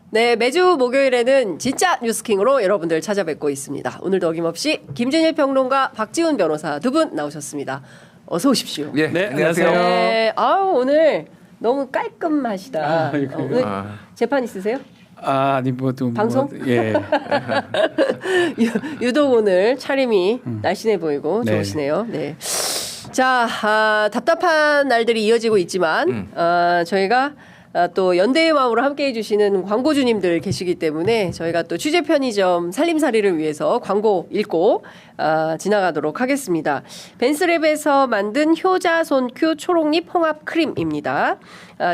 네, 매주 목요일에는 진짜 뉴스킹으로 여러분들 찾아뵙고 있습니다. 오늘도 어김없이 김진일 평론가, 박지훈 변호사 두 분 나오셨습니다. 어서 오십시오. 예, 네, 안녕하세요. 네, 오늘 너무 깔끔하시다. 오늘 재판 있으세요? 아니 좀 방송? 예. 유독 오늘 차림이 날씬해 보이고 네. 좋으시네요. 네. 자, 답답한 날들이 이어지고 있지만 저희가 또 연대의 마음으로 함께해 주시는 광고주님들 계시기 때문에 저희가 또 취재 편의점 살림살이를 위해서 광고 읽고 지나가도록 하겠습니다. 벤스랩에서 만든 효자손큐 초록잎 홍합 크림입니다.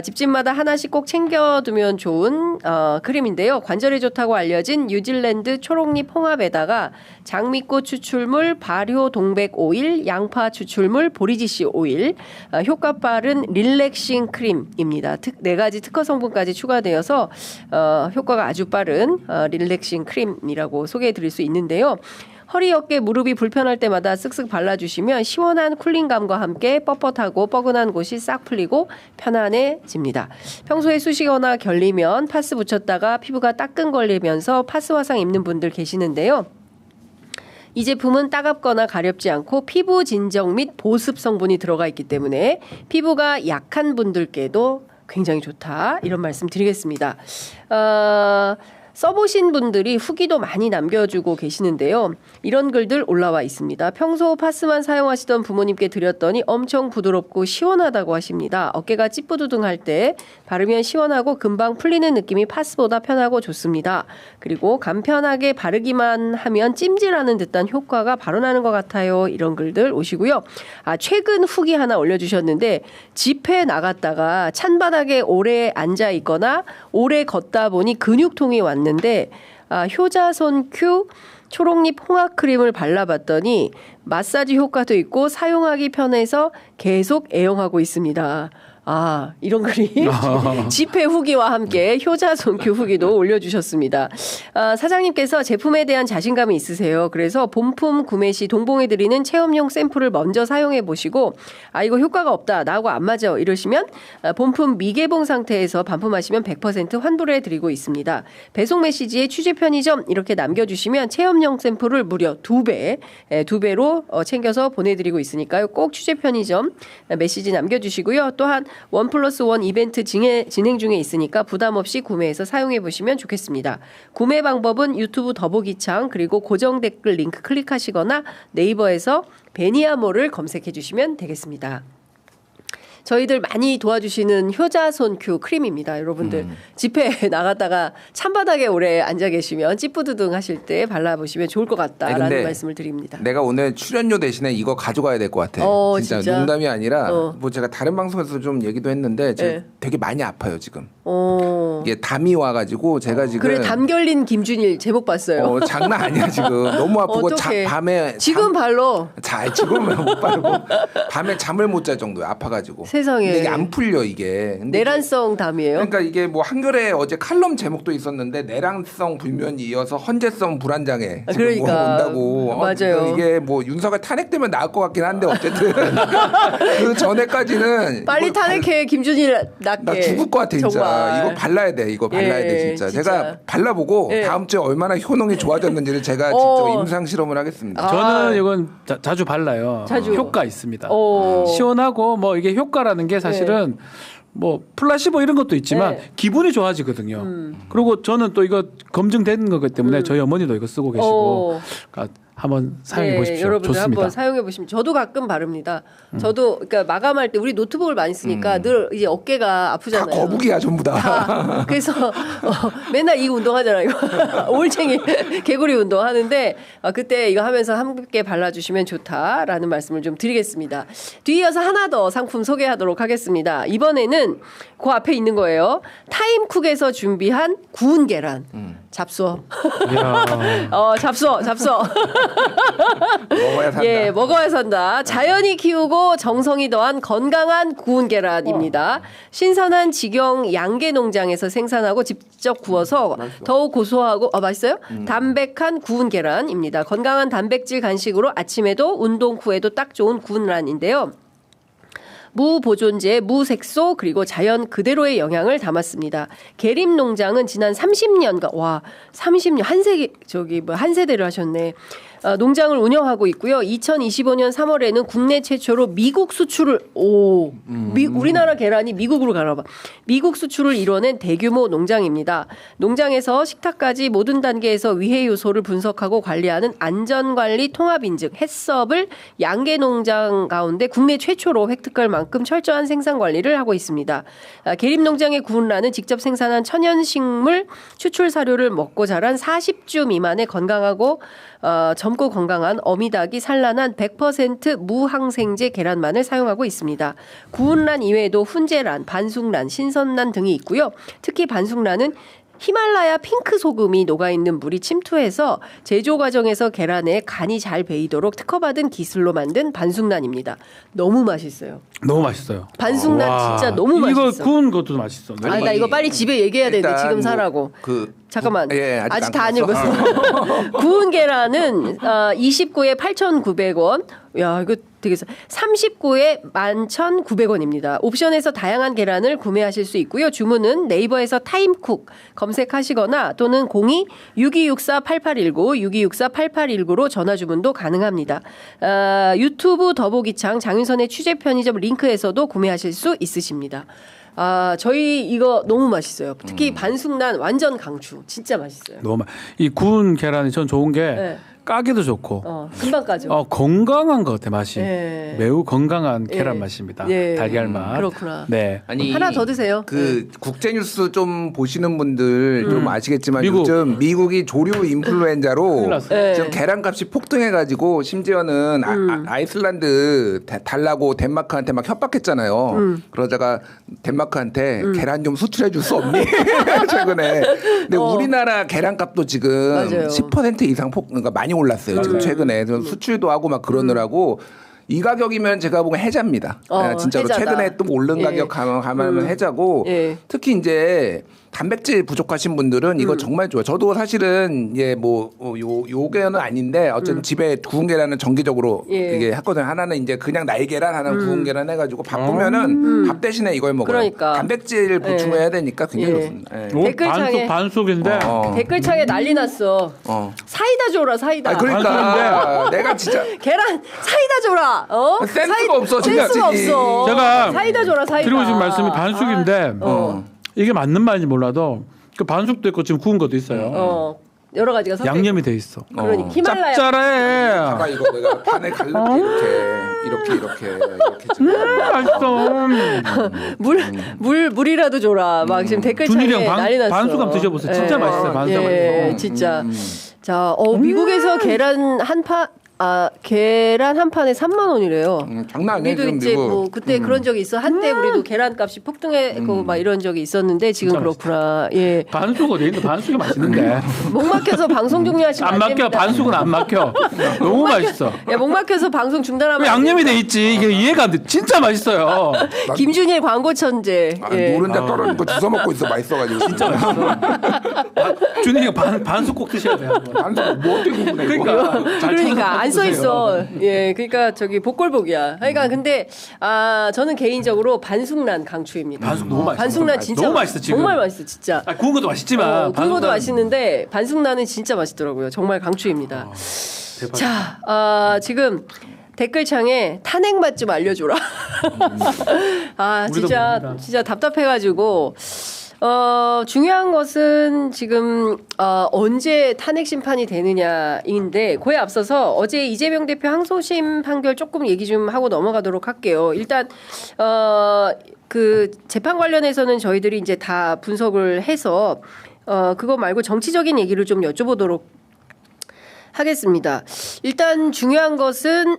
집집마다 하나씩 꼭 챙겨두면 좋은 크림인데요. 관절에 좋다고 알려진 뉴질랜드 초록잎 홍합에다가 장미꽃 추출물, 발효 동백 오일, 양파 추출물, 보리지씨 오일, 효과 빠른 릴렉싱 크림입니다. 네 가지 특허 성분까지 추가되어서 효과가 아주 빠른 릴렉싱 크림이라고 소개해드릴 수 있는데요. 허리, 어깨, 무릎이 불편할 때마다 쓱쓱 발라주시면 시원한 쿨링감과 함께 뻣뻣하고 뻐근한 곳이 싹 풀리고 편안해집니다. 평소에 쑤시거나 결리면 파스 붙였다가 피부가 따끔거리면서 파스 화상 입는 분들 계시는데요. 이 제품은 따갑거나 가렵지 않고 피부 진정 및 보습 성분이 들어가 있기 때문에 피부가 약한 분들께도 굉장히 좋다. 이런 말씀 드리겠습니다. 써보신 분들이 후기도 많이 남겨주고 계시는데요. 이런 글들 올라와 있습니다. 평소 파스만 사용하시던 부모님께 드렸더니 엄청 부드럽고 시원하다고 하십니다. 어깨가 찌뿌두둥할 때 바르면 시원하고 금방 풀리는 느낌이 파스보다 편하고 좋습니다. 그리고 간편하게 바르기만 하면 찜질하는 듯한 효과가 바로 나는 것 같아요. 이런 글들 오시고요. 최근 후기 하나 올려주셨는데 집회 나갔다가 찬바닥에 오래 앉아 있거나 오래 걷다 보니 근육통이 왔는데 효자손큐 초록잎 홍합크림을 발라봤더니 마사지 효과도 있고 사용하기 편해서 계속 애용하고 있습니다. 이런 글이 집회 후기와 함께 효자손큐 후기도 올려주셨습니다. 사장님께서 제품에 대한 자신감이 있으세요. 그래서 본품 구매 시 동봉해드리는 체험용 샘플을 먼저 사용해 보시고 이거 효과가 없다, 나하고 안 맞아 이러시면 본품 미개봉 상태에서 반품하시면 100% 환불해 드리고 있습니다. 배송 메시지에 취재 편의점 이렇게 남겨주시면 체험용 샘플을 무려 2배로 챙겨서 보내드리고 있으니까요. 꼭 취재 편의점 메시지 남겨주시고요. 또한 1+1 이벤트 진행 중에 있으니까 부담 없이 구매해서 사용해 보시면 좋겠습니다. 구매 방법은 유튜브 더보기창 그리고 고정 댓글 링크 클릭하시거나 네이버에서 베니아몰을 검색해 주시면 되겠습니다. 저희들 많이 도와주시는 효자손큐 크림입니다. 여러분들 집회 나갔다가 찬바닥에 오래 앉아 계시면 찌뿌드둥 하실 때 발라보시면 좋을 것 같다라는 말씀을 드립니다. 내가 오늘 출연료 대신에 이거 가져가야 될 것 같아. 진짜 농담이 아니라 뭐 제가 다른 방송에서 좀 얘기도 했는데 제가 되게 많이 아파요 지금. 이게 담이 와가지고 제가 지금 그래, 담 결린 김준일 제목 봤어요. 장난 아니야 지금. 너무 아프고 밤에 지금 발로 지금은 못 바르고 밤에 잠을 못 잘 정도야. 아파가지고. 세상에. 근데 이게 안 풀려 이게. 내란성 담이에요. 그러니까 이게 뭐 한겨레 어제 칼럼 제목도 있었는데 내란성 불면이 이어서 헌재성 불안장애 지금 그러니까. 온다고. 맞아요. 이게 뭐 윤석열 탄핵되면 나을 것 같긴 한데 어쨌든 그 전에까지는 빨리 탄핵해 김준일 낫게. 나 죽을 것 같아 진짜. 정말. 이거 발라야 돼. 이거 발라야 돼 진짜. 제가 발라보고 다음 주에 얼마나 효능이 좋아졌는지를 제가 직접 임상 실험을 하겠습니다. 저는 이건 자주 발라요. 효과 있습니다. 시원하고 뭐 이게 효과라는 게 사실은 뭐 플라시보 이런 것도 있지만 기분이 좋아지거든요. 그리고 저는 또 이거 검증된 거기 때문에 저희 어머니도 이거 쓰고 계시고 그러니까 한번 사용해 보십시오. 여러분들 좋습니다. 한번 사용해 보시면 저도 가끔 바릅니다. 저도 그러니까 마감할 때 우리 노트북을 많이 쓰니까 늘 이제 어깨가 아프잖아요. 다 거북이야 전부 다. 그래서 맨날 이 운동하잖아요. 이거 올챙이 개구리 운동 하는데 그때 이거 하면서 함께 발라주시면 좋다라는 말씀을 좀 드리겠습니다. 뒤이어서 하나 더 상품 소개하도록 하겠습니다. 이번에는 그 앞에 있는 거예요. 타임쿡에서 준비한 구운 계란. 잡숴. 잡숴. 먹어야 산다. 예, 먹어야 산다. 자연이 키우고 정성이 더한 건강한 구운 계란입니다. 신선한 직영 양계 농장에서 생산하고 직접 구워서 더욱 고소하고 맛있어요? 담백한 구운 계란입니다. 건강한 단백질 간식으로 아침에도 운동 후에도 딱 좋은 구운 란인데요. 무보존제, 무색소 그리고 자연 그대로의 영양을 담았습니다. 계림 농장은 지난 30년간 30년 한 세대를 하셨네. 농장을 운영하고 있고요. 2025년 3월에는 국내 최초로 미국 수출을 우리나라 계란이 미국으로 가나 봐. 미국 수출을 이뤄낸 대규모 농장입니다. 농장에서 식탁까지 모든 단계에서 위해 요소를 분석하고 관리하는 안전관리 통합인증 햇섭을 양계 농장 가운데 국내 최초로 획득할 만큼 철저한 생산 관리를 하고 있습니다. 계림 농장의 구운 란은 직접 생산한 천연식물 추출 사료를 먹고 자란 40주 미만의 건강하고 젊고 건강한 어미닭이 산란한 100% 무항생제 계란만을 사용하고 있습니다. 구운 란 이외에도 훈제란, 반숙란, 신선란 등이 있고요. 특히 반숙란은 히말라야 핑크 소금이 녹아있는 물이 침투해서 제조 과정에서 계란에 간이 잘 배이도록 특허받은 기술로 만든 반숙란입니다. 너무 맛있어요. 너무 맛있어요. 반숙란 진짜 너무 맛있어. 이거 구운 것도 맛있어. 나 이거 빨리 집에 얘기해야 되는데 지금 사라고. 잠깐만. 아직 다 안 읽었어. 구운 계란은 29에 8,900원. 야, 이거 되게 39에 11,900원입니다. 옵션에서 다양한 계란을 구매하실 수 있고요. 주문은 네이버에서 타임쿡 검색하시거나 또는 02-6264-8819, 6264-8819로 전화 주문도 가능합니다. 유튜브 더보기창 장윤선의 취재 편의점 링크에서도 구매하실 수 있으십니다. 저희 이거 너무 맛있어요. 특히 반숙란 완전 강추. 진짜 맛있어요. 이 구운 계란이 전 좋은 게 네. 까기도 좋고 금방 까죠. 건강한 것 같아 맛이. 네. 매우 건강한 계란 맛입니다. 네. 달걀 맛. 그렇구나. 네. 아니, 하나 더 드세요. 국제뉴스 좀 보시는 분들 좀 아시겠지만 요즘 미국이 조류 인플루엔자로 지금 계란값이 폭등해가지고 심지어는 아이슬란드 달라고 덴마크한테 막 협박했잖아요. 그러다가 덴마크한테 계란 좀 수출해 줄 수 없니? 최근에. 근데 우리나라 계란값도 지금 맞아요. 10% 이상 그러니까 많이 올랐어요. 지금 최근에 수출도 하고 막 그러느라고. 이 가격이면 제가 보면 해자입니다. 진짜로 해자다. 최근에 또 오른 가격 가면 해자고 특히 이제 단백질 부족하신 분들은 이거 정말 좋아요. 저도 사실은 요게는 아닌데 어쨌든 집에 구운 계란은 정기적으로 이게 했거든요. 하나는 이제 그냥 날계란, 하나는 구운 계란 해가지고 바쁘면은 밥 대신에 이걸 먹어요. 그러니까. 단백질 보충해야 되니까 굉장히 좋습니다. 댓글창에 반숙인데 댓글창에 난리 났어. 사이다 줘라 사이다. 그러니까 내가 진짜 계란 사이다 줘라. 센스가 없어. 센스가 없어. 제가 사이다 줘라 사이다. 드리고 싶은 말씀이 반숙인데 이게 맞는 말인지 몰라도 그 반숙도 있고 지금 구운 것도 있어요. 여러 가지가 섞여 양념이 돼 있어. 그러니까 히말라야. 짭짤해. 잠깐 이거 내가 판에 갈르게 이렇게 맛있어. 물이라도 줘라. 막 지금 댓글창에 난리 났어. 반숙 한번 드셔보세요. 진짜 맛있어요. 반숙 맛있어. 진짜. 자, 미국에서 계란 한 판에 3만 원이래요. 장난 아니에요. 우리도 이제 뭐 그때 그런 적이 있어. 한때 우리도 계란값이 폭등했고 막 이런 적이 있었는데 지금 그렇구나. 예. 반숙 어디 있는데 반숙이 맛있는데. 목 막혀서 방송 종료하시면 안 막혀. 반숙은 안 막혀. 너무 맛있어. 야, 목 막혀서 방송 중단하면 양념이 돼 있지. 이게 이해가 안 돼. 진짜 맛있어요. 김준일 광고 천재. 노른자 떨어진 거 주워 먹고 있어. 맛있어가지고 진짜 맛있어. 준이가 반숙 꼭 드셔야 돼요. 반숙 뭐 어떻게 구분해? 그러니까 안 써 있어. 예, 그러니까 저기 복골복이야. 그러니까 근데 저는 개인적으로 반숙란 강추입니다. 반숙 너무 맛있어. 반숙란 진짜 너무 맛있어 지금. 정말 맛있어 진짜. 구운 것도 맛있지만 구운 것도 맛있는데 반숙란은 진짜 맛있더라고요. 정말 강추입니다. 자, 지금 댓글창에 탄핵 맛 좀 알려줘라. 진짜 답답해가지고. 중요한 것은 지금 언제 탄핵 심판이 되느냐인데 그에 앞서서 어제 이재명 대표 항소심 판결 조금 얘기 좀 하고 넘어가도록 할게요. 일단 그 재판 관련해서는 저희들이 이제 다 분석을 해서 그거 말고 정치적인 얘기를 좀 여쭤보도록 하겠습니다. 일단 중요한 것은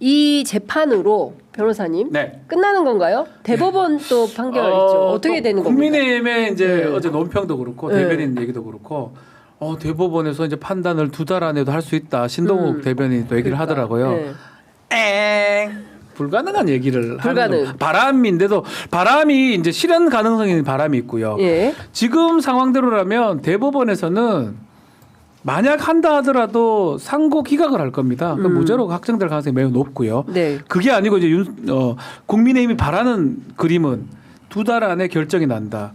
이 재판으로 변호사님 끝나는 건가요? 대법원 또 판결 있죠. 어떻게 되는 겁니까? 국민의힘의 이제 어제 논평도 그렇고 대변인 얘기도 그렇고 대법원에서 이제 판단을 2달 안에도 할 수 있다. 신동욱 대변인이 또 얘기를 하더라고요. 불가능한 얘기를 하는 바람인데도 바람이 이제 실현 가능성이 있는 바람이 있고요. 지금 상황대로라면 대법원에서는 만약 한다 하더라도 상고 기각을 할 겁니다. 그 무죄로 확정될 가능성이 매우 높고요. 네. 그게 아니고 이제 국민의힘이 바라는 그림은 2달 안에 결정이 난다.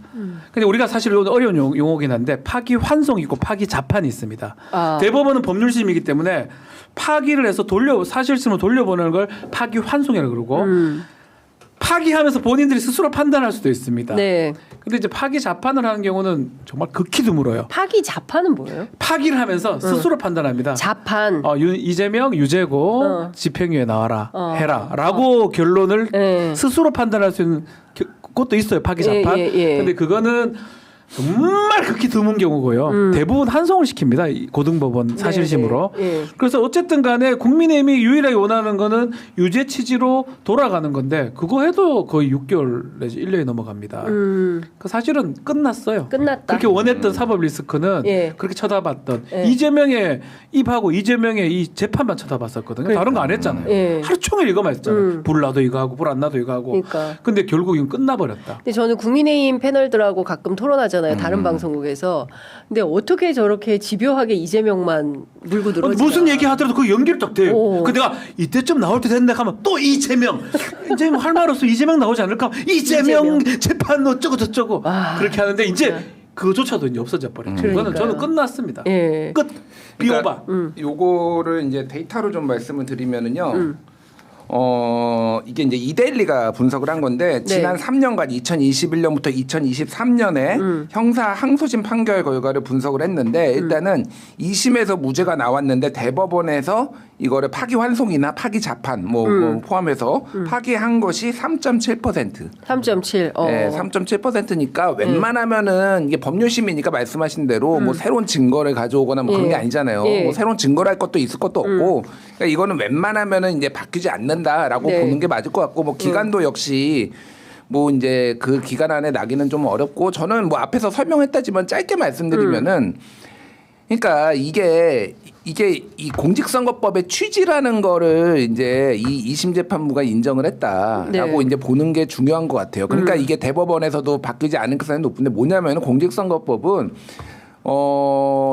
근데 우리가 사실 어려운 용어긴 한데 파기 환송이 있고 파기 자판이 있습니다. 대법원은 법률심이기 때문에 파기를 해서 사실심으로 돌려보내는 걸 파기 환송이라고 그러고 파기하면서 본인들이 스스로 판단할 수도 있습니다. 네. 근데 이제 파기 자판을 하는 경우는 정말 극히 드물어요. 파기 자판은 뭐예요? 파기를 하면서 스스로 판단합니다. 자판. 이재명 유죄고 집행유예 나와라 해라라고 결론을 스스로 판단할 수 있는 것도 있어요. 파기 자판. 근데 그거는 정말 극히 드문 경우고요. 대부분 환송을 시킵니다. 이 고등법원 사실심으로. 그래서 어쨌든 간에 국민의힘이 유일하게 원하는 거는 유죄 취지로 돌아가는 건데 그거 해도 거의 6개월 내지 1년이 넘어갑니다. 그 사실은 끝났어요. 끝났다. 그렇게 원했던 사법 리스크는 그렇게 쳐다봤던 이재명의 입하고 이재명의 이 재판만 쳐다봤었거든요. 그러니까. 다른 거 안 했잖아요. 하루 종일 이거만 했잖아요. 불 나도 이거 하고 불 안 나도 이거 하고. 그러니까. 근데 결국 이건 끝나버렸다. 근데 저는 국민의힘 패널들하고 가끔 토론하잖아요. 다른 방송국에서. 근데 어떻게 저렇게 집요하게 이재명만 물고 늘어지나. 무슨 얘기 하더라도 그 연결이 딱 돼요. 그 내가 이때쯤 나올 때 됐네 하면 또 이재명 할 말 없어. 이재명 나오지 않을까? 이재명 재판 어쩌고 저쩌고 그렇게 하는데 이제 그조차도 이제 없어져 버렸죠. 그거는 저는 끝났습니다. 끝. 비워봐. 그러니까 요거를 이제 데이터로 좀 말씀을 드리면은요. 이게 이제 이데일리가 분석을 한 건데 지난 3년간 2021년부터 2023년에 형사 항소심 판결 결과를 분석을 했는데 일단은 2심에서 무죄가 나왔는데 대법원에서 이거를 파기 환송이나 파기 자판 뭐 포함해서 파기한 것이 3.7%. 3.7. 네, 3.7%니까 웬만하면은 이게 법률심이니까 말씀하신 대로 뭐 새로운 증거를 가져오거나 뭐 그런 게 아니잖아요. 뭐 새로운 증거를 할 것도 있을 것도 없고 그러니까 이거는 웬만하면은 이제 바뀌지 않는다라고 보는 게 맞을 것 같고 뭐 기간도 역시 뭐 이제 그 기간 안에 나기는 좀 어렵고 저는 뭐 앞에서 설명했다지만 짧게 말씀드리면은 그러니까 이게 이 공직선거법의 취지라는 거를 이제 이 2심 재판부가 인정을 했다라고 이제 보는 게 중요한 것 같아요. 그러니까 이게 대법원에서도 바뀌지 않을 가능성이 높은데 뭐냐면 공직선거법은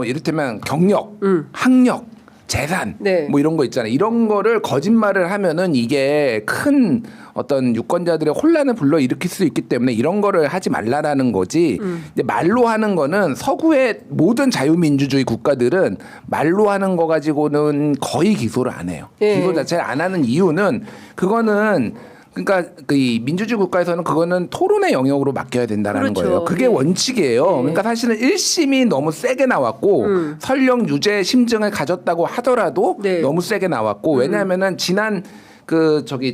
이를테면 경력, 학력, 재산 뭐 이런 거 있잖아요. 이런 거를 거짓말을 하면은 이게 큰 어떤 유권자들의 혼란을 불러일으킬 수 있기 때문에 이런 거를 하지 말라라는 거지. 근데 말로 하는 거는 서구의 모든 자유민주주의 국가들은 말로 하는 거 가지고는 거의 기소를 안 해요. 기소 자체를 안 하는 이유는 그거는 그러니까 그 민주주의 국가에서는 그거는 토론의 영역으로 맡겨야 된다는 거예요. 그게 원칙이에요. 그러니까 사실은 1심이 너무 세게 나왔고 설령 유죄 심증을 가졌다고 하더라도 너무 세게 나왔고 왜냐하면은 지난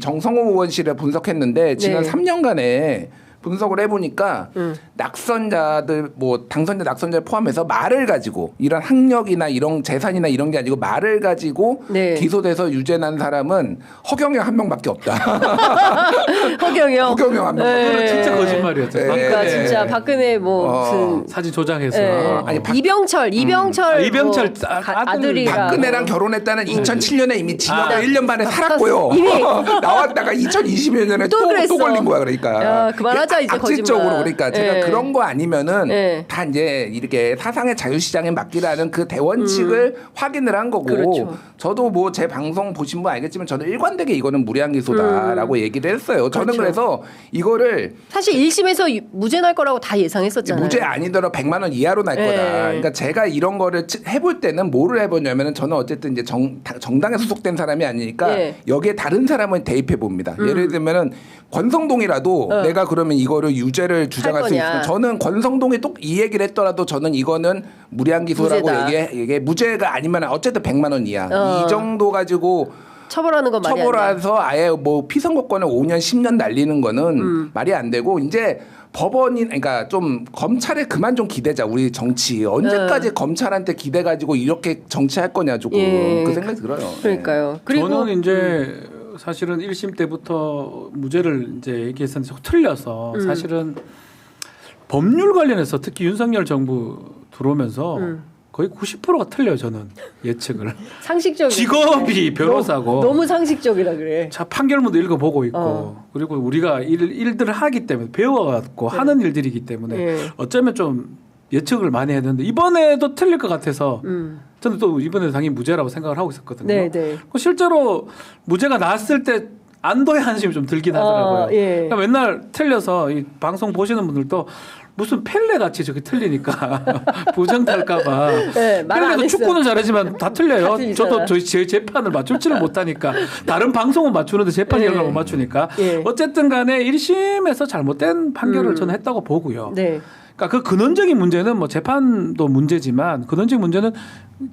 정성호 의원실에 분석했는데 지난 3년간에 분석을 해보니까 낙선자들 뭐 당선자 낙선자 포함해서 말을 가지고 이런 학력이나 이런 재산이나 이런 게 아니고 말을 가지고 기소돼서 유죄 난 사람은 허경영 한 명밖에 없다. 허경영 한 명. 그거는 진짜 거짓말이었죠. 그러니까 진짜 박근혜 뭐 무슨 사진 조작해서 아니 이병철 아들이랑 박근혜랑 결혼했다는 2007년에 이미 징역을 1년 반에 살았고요. 나왔다가 2020년에 또 걸린 거야. 그러니까 그만하자 이제 악질적으로 그러니까 제가 그런 거 아니면은 다 이제 이렇게 사상의 자유시장에 맡기라는 그 대원칙을 확인을 한 거고 저도 뭐 제 방송 보신 분 알겠지만 저는 일관되게 이거는 무리한 기소다라고 얘기를 했어요. 저는 그래서 이거를 사실 1심에서 무죄 날 거라고 다 예상했었잖아요. 무죄 아니더라도 100만 원 이하로 날 거다. 그러니까 제가 이런 거를 해볼 때는 뭐를 해보냐면은 저는 어쨌든 이제 정당에 소속된 사람이 아니니까 여기에 다른 사람을 대입해 봅니다. 예를 들면은 권성동이라도 내가 그러면 이거를 유죄를 주장할 수 있으면 저는 권성동이 또 이 얘기를 했더라도 저는 이거는 무리한 기소라고 얘기해 무죄가 아니면 어쨌든 100만 원 이하 이 정도 가지고 처벌하는 건 말이 안 돼. 처벌해서 아예 뭐 피선거권을 5년 10년 날리는 거는 말이 안 되고 이제 법원이 그러니까 좀 검찰에 그만 좀 기대자 우리 정치 언제까지 검찰한테 기대 가지고 이렇게 정치할 거냐 조금 그 생각이 들어요. 그러니까요. 그리고 저는 이제 사실은 1심 때부터 무죄를 이제 얘기했었는데 틀려서 사실은 법률 관련해서 특히 윤석열 정부 들어오면서 거의 90%가 틀려요. 저는 예측을. 상식적인. 직업이 변호사고. 너무 상식적이라 그래. 자 판결문도 읽어보고 있고 그리고 우리가 일들을 하기 때문에 배워갖고 하는 일들이기 때문에 어쩌면 좀 예측을 많이 했는데 이번에도 틀릴 것 같아서 저는 또 이번에 당연히 무죄라고 생각을 하고 있었거든요. 네, 네. 실제로 무죄가 나왔을 때 안도의 한심이 좀 들긴 하더라고요. 예. 그러니까 맨날 틀려서 이 방송 보시는 분들도 무슨 펠레 같이 저기 틀리니까 부정탈까봐. 네, 펠레도 축구는 잘하지만 다 틀려요. 다 틀리잖아요. 저도 저희 제 재판을 맞출지를 못하니까 다른 방송은 맞추는데 재판 네. 결과를 못 맞추니까 예. 어쨌든간에 1심에서 잘못된 판결을 저는 했다고 보고요. 네. 그러니까 그 근원적인 문제는 뭐 재판도 문제지만 근원적인 문제는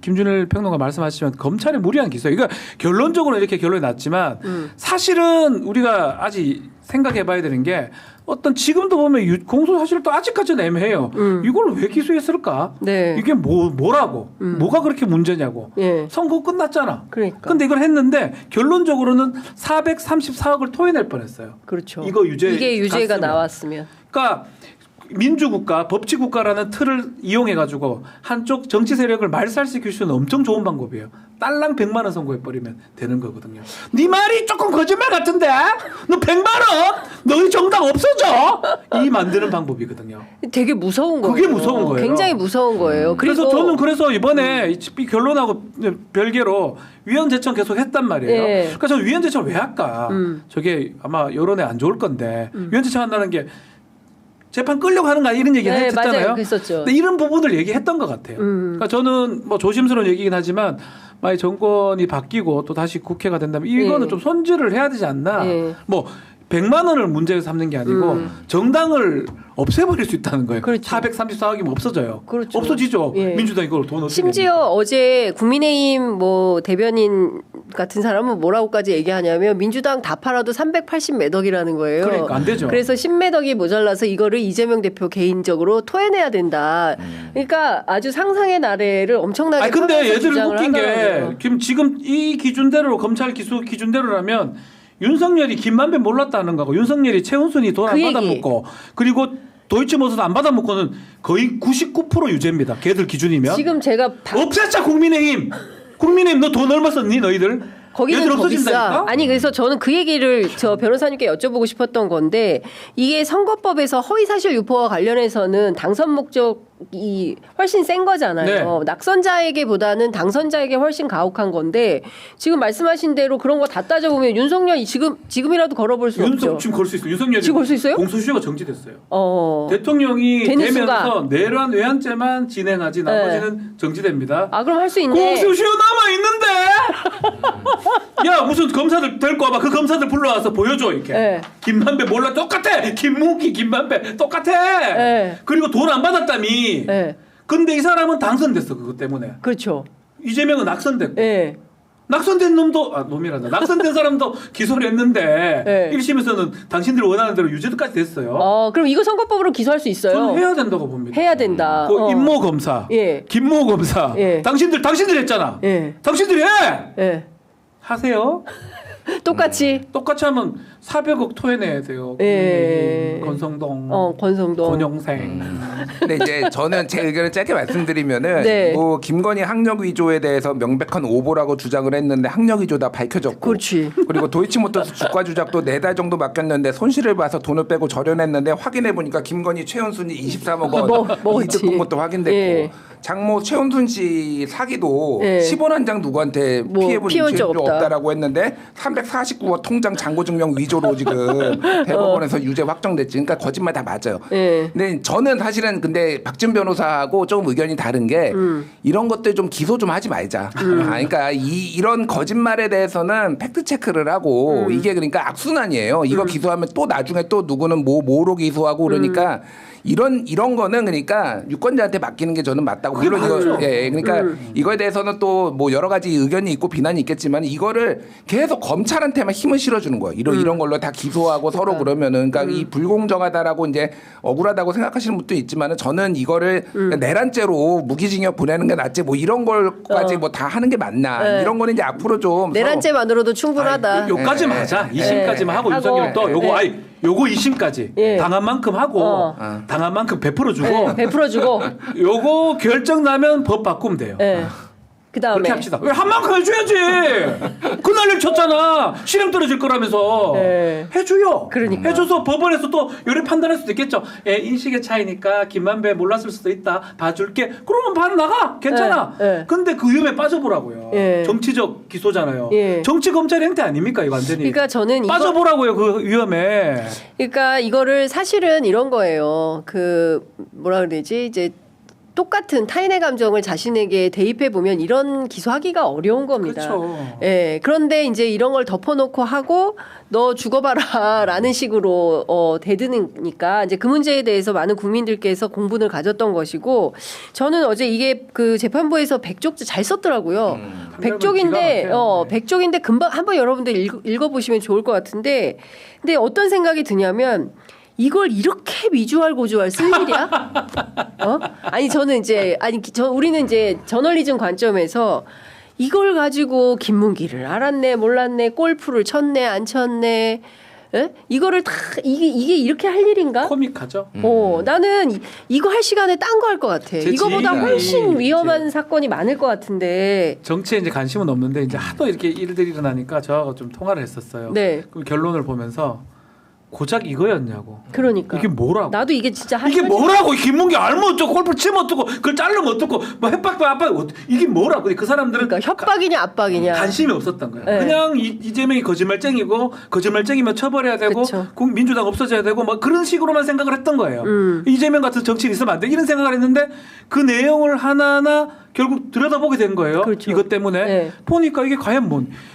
김준일 평론가 말씀하시지만 검찰의 무리한 기소예요. 그러니까 결론적으로 이렇게 결론이 났지만 사실은 우리가 아직 생각해봐야 되는 게 어떤 지금도 보면 공소 사실을 또 아직까지는 애매해요. 이걸 왜 기소했을까? 네. 이게 뭐라고? 뭐가 그렇게 문제냐고? 예. 선고 끝났잖아. 그러니까. 근데 이걸 했는데 결론적으로는 434억을 토해낼 뻔했어요. 그렇죠. 이거 이게 유죄가 갔으면. 나왔으면. 그러니까 민주국가, 법치국가라는 틀을 이용해가지고 한쪽 정치 세력을 말살시킬 수 있는 엄청 좋은 방법이에요. 딸랑 100만 원 선고해버리면 되는 거거든요. 네 말이 조금 거짓말 같은데? 너 100만 원? 너희 정당 없어져? 이 만드는 방법이거든요. 되게 무서운 거예요. 그게 무서운 거예요. 굉장히 무서운 거예요. 그래서 저는 이번에 이 결론하고 별개로 위헌 제청 계속 했단 말이에요. 예. 그러니까 저 위헌 제청 왜 할까? 저게 아마 여론에 안 좋을 건데 위헌 제청 한다는 게 재판 끌려고 하는 거 아니야 이런 얘기를 했잖아요. 맞아요. 그랬었죠. 근데 이런 부분을 얘기했던 것 같아요. 그러니까 저는 뭐 조심스러운 얘기긴 하지만 만약 정권이 바뀌고 또 다시 국회가 된다면 이거는 좀 손질을 해야 되지 않나. 뭐 100만 원을 문제로 삼는 게 아니고 정당을 없애버릴 수 있다는 거예요. 그렇죠. 434억이면 없어져요. 그렇죠. 없어지죠. 예. 민주당 이걸 돈 어떻게 심지어 냅니까? 어제 국민의힘 뭐 대변인 같은 사람은 뭐라고까지 얘기하냐면 민주당 다 팔아도 380몇 억이라는 거예요. 그러니까 안 되죠. 그래서 10몇 억이 모자라서 이거를 이재명 대표 개인적으로 토해내야 된다. 그러니까 아주 상상의 나래를 엄청나게 근데 펴면서 얘들 주장을 웃긴 하더라고요. 게 지금 이 기준대로 검찰 기소 기준대로라면 윤석열이 김만배 몰랐다는 거고 윤석열이 최은순이 돈 안 그 얘기. 받아먹고 그리고 도이치모터스 안 받아먹고는 거의 99% 유죄입니다. 걔들 기준이면. 지금 제가 없앴자 국민의힘. 국민의힘 너 돈 얼마 썼니 너희들? 거기는 얘들 더 비싸. 없어진다니까? 아니 그래서 저는 그 얘기를 저 변호사님께 여쭤보고 싶었던 건데 이게 선거법에서 허위사실 유포와 관련해서는 당선 목적이 훨씬 센 거잖아요. 네. 낙선자에게보다는 당선자에게 훨씬 가혹한 건데 지금 말씀하신 대로 그런 거 다 따져보면 윤석열이 지금이라도 걸어볼 수 없죠. 지금 걸 수 있어요. 윤석열이 지금 걸 수 있어요? 공소시효가 정지됐어요. 되는 대통령이 되면서 순간. 내란 외환죄만 진행하지 나머지는 정지됩니다. 아 그럼 할 수 있네. 공소시효 남아 있는데. 야 무슨 검사들 데리고 와봐. 그 검사들 불러와서 보여줘 이렇게. 네. 김만배 몰라 똑같아. 김무기 김만배 똑같아. 네. 그리고 돈 안 받았다미. 네. 근데 이 사람은 당선됐어 그것 때문에. 그렇죠. 이재명은 낙선됐고. 네. 낙선된 놈도 낙선된 사람도 기소를 했는데 네. 1심에서는 당신들이 원하는 대로 유죄도까지 됐어요. 그럼 이거 선거법으로 기소할 수 있어요. 저는 해야 된다고 봅니다. 해야 된다. 그 임모 검사, 예. 김모 검사, 예. 당신들 했잖아. 예. 당신들이 해. 예. 하세요. 똑같이. 똑같이 하면 400억 토해내야 돼요. 예. 권성동, 권성동. 권영생. 근데 이제 저는 제 의견을 짧게 말씀드리면은 네. 뭐 김건희 학력 위조에 대해서 명백한 오보라고 주장을 했는데 학력 위조다 밝혀졌고, 그렇지. 그리고 도이치모터스 주가 조작도 4달 정도 맡겼는데 손실을 봐서 돈을 빼고 절연했는데 확인해 보니까 김건희 최은순이 23억 원 먹었지. 이득 본 것도 확인됐고. 예. 장모 최은순 씨 사기도 예. 10원 한 장 누구한테 뭐 피해본 피해본 적 적이 없다. 없다라고 했는데 349억 통장 잔고증명 위조로 지금 대법원에서 유죄 확정됐지. 그러니까 거짓말 다 맞아요. 예. 근데 저는 사실은 근데 박준 변호사하고 조금 의견이 다른 게 이런 것들 좀 기소 좀 하지 말자. 그러니까 이런 거짓말에 대해서는 팩트 체크를 하고 이게 그러니까 악순환이에요. 이거 기소하면 또 나중에 또 누구는 뭐로 기소하고 그러니까 이런 거는 그러니까 유권자한테 맡기는 게 저는 맞다고. 물론 이거 그러니까 이거에 대해서는 또 뭐 여러 가지 의견이 있고 비난이 있겠지만 이거를 계속 검찰한테만 힘을 실어주는 거예요. 이런 걸로 다 기소하고 서로 그러면은 그러니까 이 불공정하다라고 이제 억울하다고 생각하시는 분도 있지만은 저는 이거를 내란죄로 무기징역 보내는 게 낫지 뭐 이런 걸까지 뭐 다 하는 게 맞나. 네. 이런 거는 이제 앞으로 좀 내란죄만으로도 충분하다. 요까지만 하자. 2심까지만 하고 윤석열 또 요거 2심까지 예. 당한 만큼 하고 당한 만큼 베풀어주고 베풀어주고. 요거 결정 나면 법 바꾸면 돼요. 예. 그다음에 그렇게 합시다. 왜 한 만큼 해줘야지. 그날 일 쳤잖아. 실형 떨어질 거라면서. 네. 해줘요. 그러니까. 해줘서 법원에서 또 요리 판단할 수도 있겠죠. 예, 인식의 차이니까 김만배 몰랐을 수도 있다. 봐줄게. 그러면 바로 나가. 괜찮아. 네. 근데 그 위험에 빠져보라고요. 네. 정치적 기소잖아요. 네. 정치 검찰 행태 아닙니까 이거 완전히. 그러니까 저는 빠져보라고요 그 위험에. 그러니까 이거를 사실은 이런 거예요. 그 뭐라 그러지 이제. 똑같은 타인의 감정을 자신에게 대입해 보면 이런 기소하기가 어려운 겁니다. 그렇죠. 예. 그런데 이제 이런 걸 덮어놓고 하고 너 죽어봐라라는 식으로 대드니까 이제 그 문제에 대해서 많은 국민들께서 공분을 가졌던 것이고 저는 어제 이게 그 재판부에서 100쪽 잘 썼더라고요. 100쪽인데 100쪽인데 금방 한번 여러분들 읽어보시면 좋을 것 같은데 근데 어떤 생각이 드냐면. 이걸 이렇게 미주알 고주알 쓸 일이야? 아니 저는 이제 우리는 이제 저널리즘 관점에서 이걸 가지고 김문기를 알았네 몰랐네 골프를 쳤네 안 쳤네 이거를 다 이게 이렇게 할 일인가? 코믹하죠. 나는 이거 할 시간에 딴 거 할 것 같아. 이거보다 훨씬 위험한 사건이 많을 것 같은데. 정치에 이제 관심은 없는데 이제 하도 이렇게 일들이 일어나니까 저하고 좀 통화를 했었어요. 네. 그럼 결론을 보면서. 고작 이거였냐고. 그러니까. 이게 뭐라고? 나도 이게 진짜 이게 뭐라고? 김문기 알면 어쩌고 골프 치면 어쩌고 그걸 자르면 어쩌고 뭐 협박도 압박 이게 뭐라고? 그 사람들은 그러니까 협박이냐 압박이냐 관심이 없었던 거야. 네. 그냥 이재명이 거짓말쟁이고 거짓말쟁이면 처벌해야 되고 그쵸. 민주당 없어져야 되고 뭐 그런 식으로만 생각을 했던 거예요. 이재명 같은 정치인 있으면 안 돼. 이런 생각을 했는데 그 내용을 하나하나 결국 들여다보게 된 거예요. 그렇죠. 이것 때문에 네. 보니까 이게 과연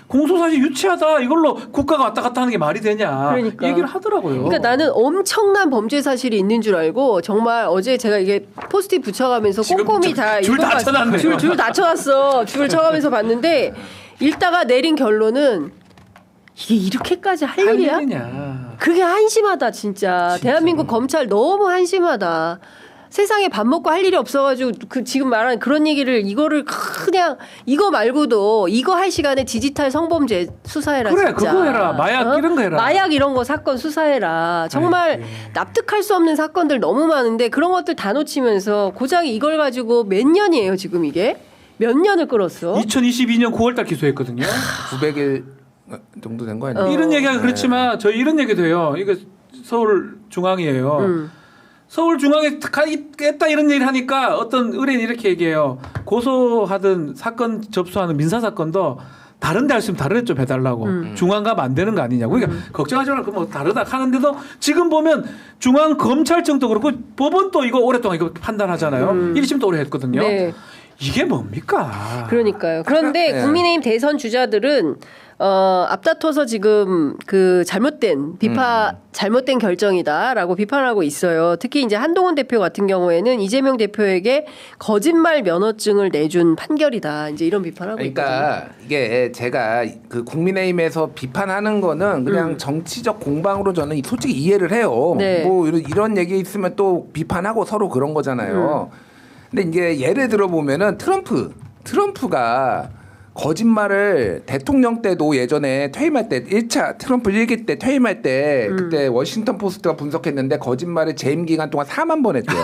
공소사실 유치하다. 이걸로 국가가 왔다 갔다 하는 게 말이 되냐. 그러니까. 얘기를 하더라고요. 그러니까 나는 엄청난 범죄 사실이 있는 줄 알고 정말 어제 제가 이게 포스트잇 붙여가면서 꼼꼼히 다 줄 다 쳐놨네. 줄 다 쳐놨어. 줄을 쳐가면서 봤는데 읽다가 내린 결론은 이게 이렇게까지 할 일이야? 그게 한심하다 진짜. 대한민국 검찰 너무 한심하다. 세상에 밥 먹고 할 일이 없어가지고 지금 말하는 그런 얘기를 이거를 그냥 이거 말고도 이거 할 시간에 디지털 성범죄 수사해라. 그래 진짜. 그거 해라. 마약 이런 거 해라. 마약 이런 거 사건 수사해라. 정말 납득할 수 없는 사건들 너무 많은데 그런 것들 다 놓치면서 고작 이걸 가지고 몇 년이에요 지금 이게? 몇 년을 끌었어? 2022년 9월달 기소했거든요. 900일 정도 된 거 아니에요? 이런 얘기가 그렇지만 저희 이런 얘기도 해요. 이거 서울 중앙이에요. 서울 중앙에 가겠다 이런 얘기를 하니까 어떤 의뢰인이 이렇게 얘기해요. 고소하던 사건 접수하는 민사 사건도 다른 데 할 수 있으면 다른 데 좀 해달라고. 중앙 가면 안 되는 거 아니냐고. 그러니까 걱정하지 말고 뭐 다르다 하는데도 지금 보면 중앙검찰청도 그렇고 법원도 이거 오랫동안 이거 판단하잖아요. 1심도 오래 했거든요. 네. 이게 뭡니까? 그러니까요. 그런데 네. 국민의힘 대선 주자들은 앞다퉈서 지금 그 잘못된 결정이다라고 비판하고 있어요. 특히 이제 한동훈 대표 같은 경우에는 이재명 대표에게 거짓말 면허증을 내준 판결이다. 이제 이런 비판하고 그러니까 있거든요. 이게 제가 그 국민의힘에서 비판하는 거는 그냥 정치적 공방으로 저는 솔직히 이해를 해요. 네. 뭐 이런 얘기 있으면 또 비판하고 서로 그런 거잖아요. 근데 이게 예를 들어 보면은 트럼프가 거짓말을 대통령 때도 예전에 퇴임할 때 1차 트럼프 1기 때 퇴임할 때 그때 워싱턴 포스트가 분석했는데 거짓말을 재임 기간 동안 4만 번 했대요.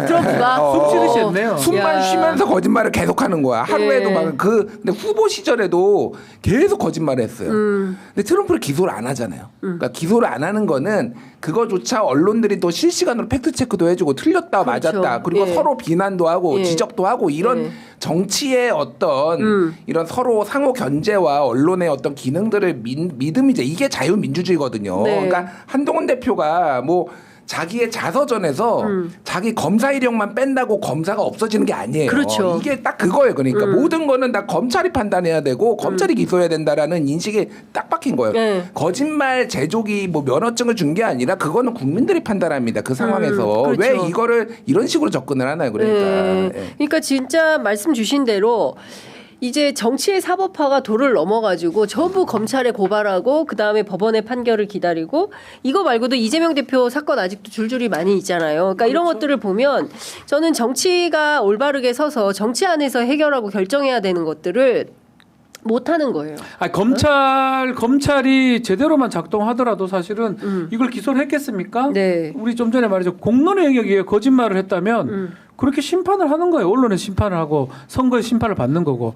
트럼프가 숨 쉬듯이 했네요. 숨만 쉬면서 거짓말을 계속하는 거야. 하루에도 예. 막 근데 후보 시절에도 계속 거짓말을 했어요. 근데 트럼프를 기소를 안 하잖아요. 그러니까 기소를 안 하는 거는 그거조차 언론들이 또 실시간으로 팩트 체크도 해주고 틀렸다 그렇죠. 맞았다 그리고 예. 서로 비난도 하고 예. 지적도 하고 이런 예. 정치의 어떤 이런 서로 상호 견제와 언론의 어떤 기능들을 믿음이제 이게 자유민주주의거든요. 네. 그러니까 한동훈 대표가 뭐 자기의 자서전에서 자기 검사 이력만 뺀다고 검사가 없어지는 게 아니에요. 그렇죠. 이게 딱 그거예요. 그러니까 모든 거는 다 검찰이 판단해야 되고 검찰이 기소해야 된다라는 인식이 딱 박힌 거예요. 네. 거짓말 제조기 뭐 면허증을 준 게 아니라 그거는 국민들이 판단합니다. 그 상황에서 그렇죠. 왜 이거를 이런 식으로 접근을 하나요? 그러니까. 네. 예. 그러니까 진짜 말씀 주신 대로 이제 정치의 사법화가 도를 넘어가지고 전부 검찰에 고발하고 그다음에 법원의 판결을 기다리고 이거 말고도 이재명 대표 사건 아직도 줄줄이 많이 있잖아요. 그러니까 이런 것들을 보면 저는 정치가 올바르게 서서 정치 안에서 해결하고 결정해야 되는 것들을 못하는 거예요. 검찰이 제대로만 작동하더라도 사실은 이걸 기소를 했겠습니까? 네. 우리 좀 전에 말이죠. 공론의 영역이에요. 거짓말을 했다면 그렇게 심판을 하는 거예요. 언론에 심판을 하고 선거에 심판을 받는 거고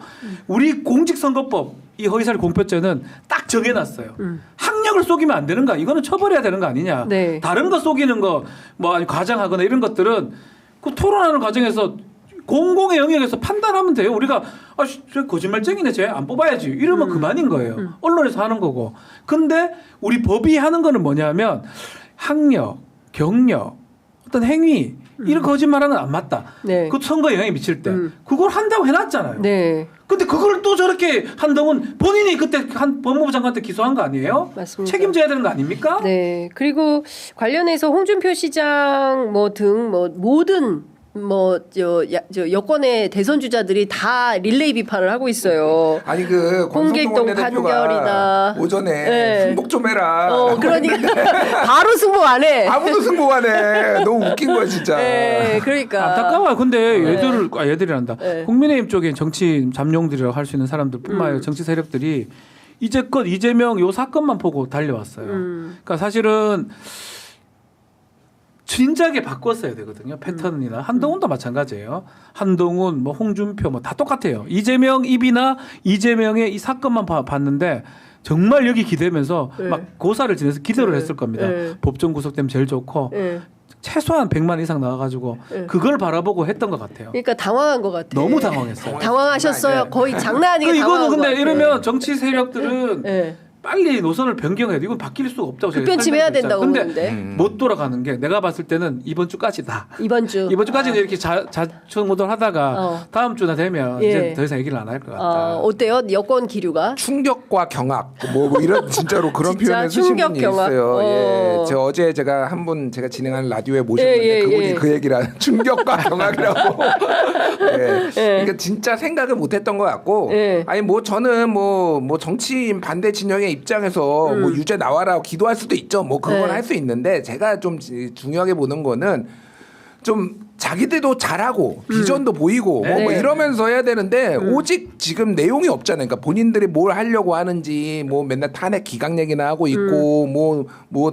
우리 공직선거법 이 허위사실 공표죄는 딱 정해놨어요. 학력을 속이면 안 되는 거 이거는 처벌해야 되는 거 아니냐. 네. 다른 거 속이는 거 뭐 아니 과장하거나 이런 것들은 그 토론하는 과정에서 공공의 영역에서 판단하면 돼요. 우리가 저 거짓말쟁이네 쟤 안 뽑아야지 이러면 그만인 거예요. 언론에서 하는 거고. 근데 우리 법이 하는 거는 뭐냐면 학력, 경력, 어떤 행위 이런 거짓말하는 건 안 맞다. 네. 그 선거에 영향이 미칠 때 그걸 한다고 해놨잖아요. 네. 근데 그걸 또 저렇게 한다면 본인이 그때 한 법무부 장관한테 기소한 거 아니에요? 맞습니다. 책임져야 되는 거 아닙니까? 네. 그리고 관련해서 홍준표 시장 뭐 등 뭐 모든 여권의 대선 주자들이 다 릴레이 비판을 하고 있어요. 아니 그 홍길동 판결이나 오전에 네. 승복 좀 해라. 그러니까 바로 승복 안 해. 아무도 승복 안 해. 너무 웃긴 거야 진짜. 네, 그러니까 안타까워요. 근데 얘들이란다. 네. 국민의힘 쪽에 정치 잠룡들이라고 할 수 있는 사람들뿐만 아니라 정치 세력들이 이제껏 이재명 요 사건만 보고 달려왔어요. 그러니까 사실은 진작에 바꿨어야 되거든요. 패턴이나 한동훈도 마찬가지예요. 한동훈, 뭐 홍준표 뭐 다 똑같아요. 이재명 입이나 이재명의 이 사건만 봤는데 정말 여기 기대면서 네. 막 고사를 지내서 기대를 네. 했을 겁니다. 네. 법정 구속되면 제일 좋고 네. 최소한 100만 이상 나와가지고 네. 그걸 바라보고 했던 것 같아요. 그러니까 당황한 것 같아요. 너무 당황했어요. 당황하셨어요. 거의 장난 아니게 이거는 당황한 것 근데 같아요. 이러면 정치 세력들은 네. 빨리 노선을 변경해야 돼. 이건 바뀔 수가 없다고 제가 급변침해야 된다고 근데 보는데 못 돌아가는 게 내가 봤을 때는 이번 주까지다. 이번 주까지는 이렇게 자충우돌 하다가 다음 주나 되면 예. 이제 더 이상 얘기를 안 할 것 같다. 어때요? 여권 기류가? 충격과 경악 뭐 이런 진짜로 그런 진짜 표현을 쓰신 충격, 분이 경악. 있어요. 예. 어제 제가 한 분 제가 진행하는 라디오에 모셨는데 예, 그분이 예. 그 얘기를 하는 충격과 경악이라고. 예. 그러니까 진짜 생각을 못했던 것 같고. 예. 아니 뭐 저는 뭐 정치인 반대 진영의 입장에서 뭐 유죄 나와라 기도할 수도 있죠. 뭐 그건 네. 할 수 있는데 제가 좀 중요하게 보는 거는 좀 자기들도 잘하고 비전도 보이고 네. 뭐 이러면서 해야 되는데 오직 지금 내용이 없잖아요. 그러니까 본인들이 뭘 하려고 하는지 뭐 맨날 탄핵 기각 얘기나 하고 있고 뭐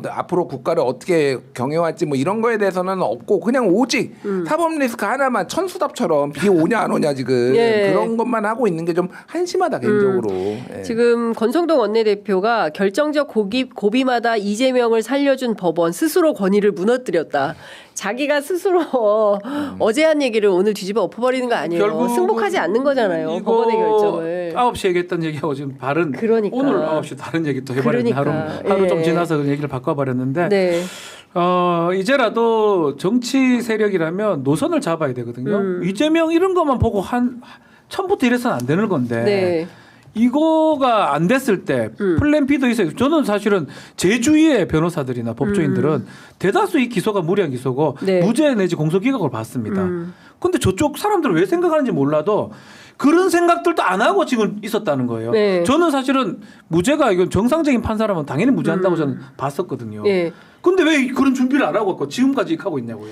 앞으로 국가를 어떻게 경영할지 뭐 이런 거에 대해서는 없고 그냥 오직 사법 리스크 하나만 천수답처럼 비 오냐 안 오냐 지금 예. 그런 것만 하고 있는 게 좀 한심하다 개인적으로. 예. 지금 권성동 원내대표가 결정적 고비마다 이재명을 살려준 법원 스스로 권위를 무너뜨렸다. 자기가 스스로 어제 한 얘기를 오늘 뒤집어 엎어버리는 거 아니에요. 결국은 승복하지 않는 거잖아요. 이거 법원의 결정을. 9시에 얘기했던 얘기하고 지금 다른 그러니까. 오늘 9시 다른 얘기 또 해버렸네. 그러니까. 하루 예. 좀 지나서 그 얘기를 바꿔버렸는데 네. 이제라도 정치 세력이라면 노선을 잡아야 되거든요. 이재명 이런 것만 보고 처음부터 이래서는 안 되는 건데 네. 이거가 안 됐을 때 플랜 B도 있어요. 저는 사실은 제 주위의 변호사들이나 법조인들은 대다수 이 기소가 무리한 기소고 네. 무죄 내지 공소기각을 받습니다. 근데 저쪽 사람들은 왜 생각하는지 몰라도 그런 생각들도 안 하고 지금 있었다는 거예요. 네. 저는 사실은 무죄가 이건 정상적인 판사라면 당연히 무죄한다고 저는 봤었거든요. 네. 근데 왜 그런 준비를 안 하고 지금까지 하고 있냐고요.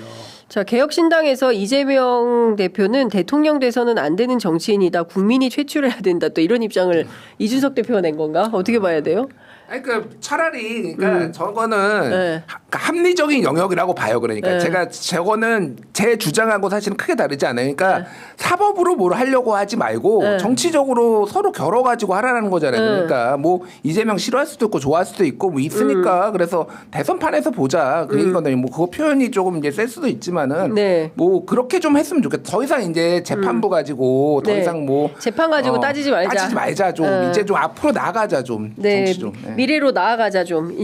자, 개혁신당에서 이재명 대표는 대통령 돼서는 안 되는 정치인이다. 국민이 최출해야 된다. 또 이런 입장을 이준석 대표가 낸 건가? 어떻게 봐야 돼요? 아니 그러니까 차라리 그러니까 저거는 네. 합리적인 영역이라고 봐요. 그러니까 네. 제가 저거는 제 주장하고 사실은 크게 다르지 않아요. 그러니까 사법으로 뭘 하려고 하지 말고 네. 정치적으로 서로 겨뤄가지고 하라는 거잖아요. 네. 그러니까 뭐 이재명 싫어할 수도 있고 좋아할 수도 있고 뭐 있으니까 그래서 대선판에서 보자 그 얘기거든요. 뭐 그거 표현이 조금 이제 셀 수도 있지만은 네. 뭐 그렇게 좀 했으면 좋겠다. 더 이상 이제 재판부 가지고 더 네. 이상 뭐 재판 가지고 따지지 말자. 따지지 말자 좀 이제 좀 앞으로 나가자 좀 네, 정치 좀. 네. 미래로 나아가자 좀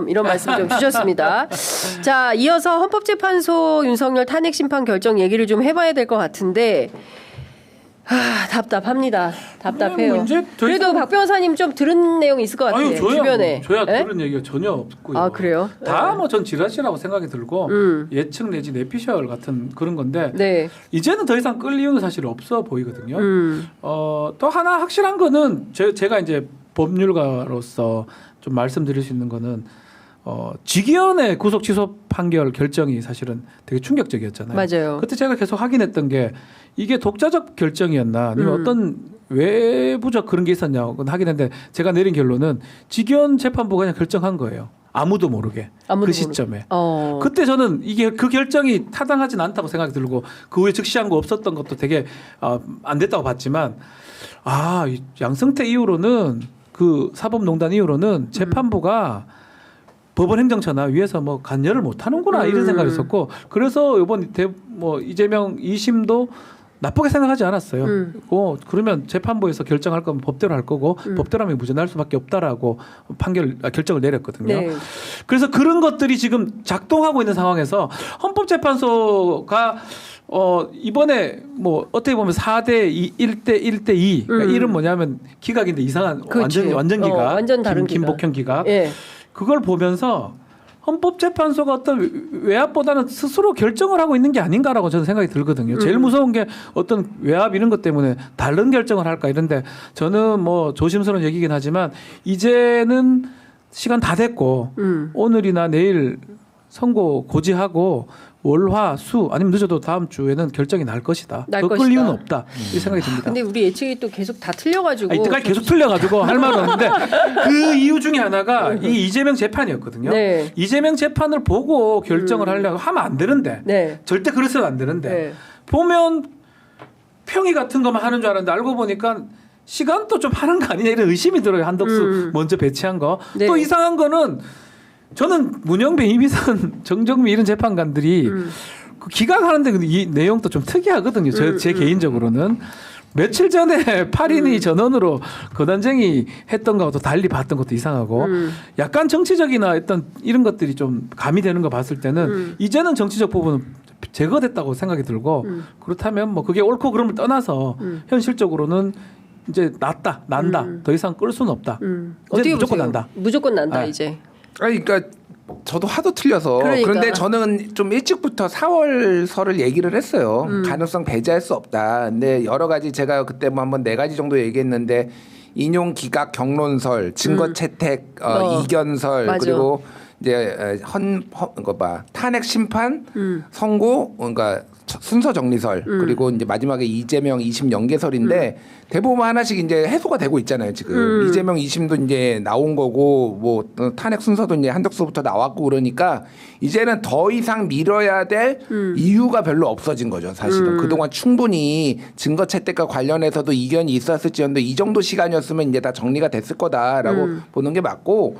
이런 말씀 좀 주셨습니다. 자, 이어서 헌법재판소 윤석열 탄핵 심판 결정 얘기를 좀 해봐야 될 것 같은데. 답답합니다. 답답해요. 뭐 이제 더 그래도 이상- 박 변호사님 좀 들은 내용 있을 것 같아요. 아유, 주변에. 저야 예? 들은 얘기가 전혀 없고요. 아, 그래요? 다 뭐 전 지라시라고 생각이 들고 예측 내지 내피셜 같은 그런 건데 네. 이제는 더 이상 끌 이유는 사실 없어 보이거든요. 또 하나 확실한 거는 제가 이제 법률가로서 좀 말씀드릴 수 있는 거는 직위원회 구속 취소 판결 결정이 사실은 되게 충격적이었잖아요. 맞아요. 그때 제가 계속 확인했던 게 이게 독자적 결정이었나 아니면 어떤 외부적 그런 게 있었냐 그건 확인했는데 제가 내린 결론은 직위원 재판부가 그냥 결정한 거예요. 아무도 모르게 그 시점에 그때 저는 이게 그 결정이 타당하진 않다고 생각이 들고 그 후에 즉시항고 없었던 것도 되게 안 됐다고 봤지만 이 양승태 이후로는 그 사법농단 이후로는 재판부가 법원 행정처나 위에서 뭐 간여를 못 하는구나 이런 생각이 있었고 그래서 이번 이재명 2심도 나쁘게 생각하지 않았어요. 그러면 재판부에서 결정할 거면 법대로 할 거고 법대로 하면 무죄날 수밖에 없다라고 결정을 내렸거든요. 네. 그래서 그런 것들이 지금 작동하고 있는 상황에서 헌법재판소가 이번에 뭐 어떻게 보면 4대 1대 1대 2 그러니까 1은 뭐냐면 기각인데 이상한 완전 기각, 완전 다른 김복형 기각. 예. 그걸 보면서 헌법재판소가 어떤 외압보다는 스스로 결정을 하고 있는 게 아닌가라고 저는 생각이 들거든요. 제일 무서운 게 어떤 외압 이런 것 때문에 다른 결정을 할까 이런데 저는 뭐 조심스러운 얘기긴 하지만 이제는 시간 다 됐고 오늘이나 내일 선고 고지하고 월화 수 아니면 늦어도 다음 주에는 결정이 날 것이다. 더 끌 이유는 없다. 이 생각이 듭니다. 근데 우리 예측이 또 계속 다 틀려가지고. 이때까지 계속 틀려가지고 할 말은 없는데 그 이유 중에 하나가 이 이재명 재판이었거든요. 네. 이재명 재판을 보고 결정을 하려고 하면 안 되는데 네. 절대 그래서는 안 되는데 네. 보면 평의 같은 것만 하는 줄 알았는데 알고 보니까 시간도 좀 하는 거 아니냐 이런 의심이 들어요. 한덕수 먼저 배치한 거. 네. 또 이상한 거는 저는 문영배, 이미선, 정정미 이런 재판관들이 그 기각하는데 이 내용도 좀 특이하거든요. 제 개인적으로는. 며칠 전에 8인이 전원으로 거단쟁이 했던 거하고 달리 봤던 것도 이상하고 약간 정치적이나 어떤 이런 것들이 좀 가미되는 거 봤을 때는 이제는 정치적 부분은 제거됐다고 생각이 들고 그렇다면 뭐 그게 옳고 그름을 떠나서 현실적으로는 이제 난다. 더 이상 끌 수는 없다. 이제 무조건 보세요? 난다. 무조건 난다 이제. 그러니까 저도 하도 틀려서 그런데 저는 좀 일찍부터 4월설을 얘기를 했어요. 가능성 배제할 수 없다. 근데 여러 가지 제가 그때 뭐 한번 4가지 정도 얘기했는데 인용 기각 경론설, 증거 채택, 이견설 맞아. 그리고 이제 탄핵 심판, 선고 그러니까 순서 정리설 그리고 이제 마지막에 이재명 2심 연계설인데 대부분 하나씩 이제 해소가 되고 있잖아요 지금 이재명 2심도 이제 나온 거고 뭐 탄핵 순서도 이제 한덕수부터 나왔고 그러니까 이제는 더 이상 미뤄야 될 이유가 별로 없어진 거죠 사실은 그동안 충분히 증거 채택과 관련해서도 이견이 있었을지언데 이 정도 시간이었으면 이제 다 정리가 됐을 거다라고 보는 게 맞고.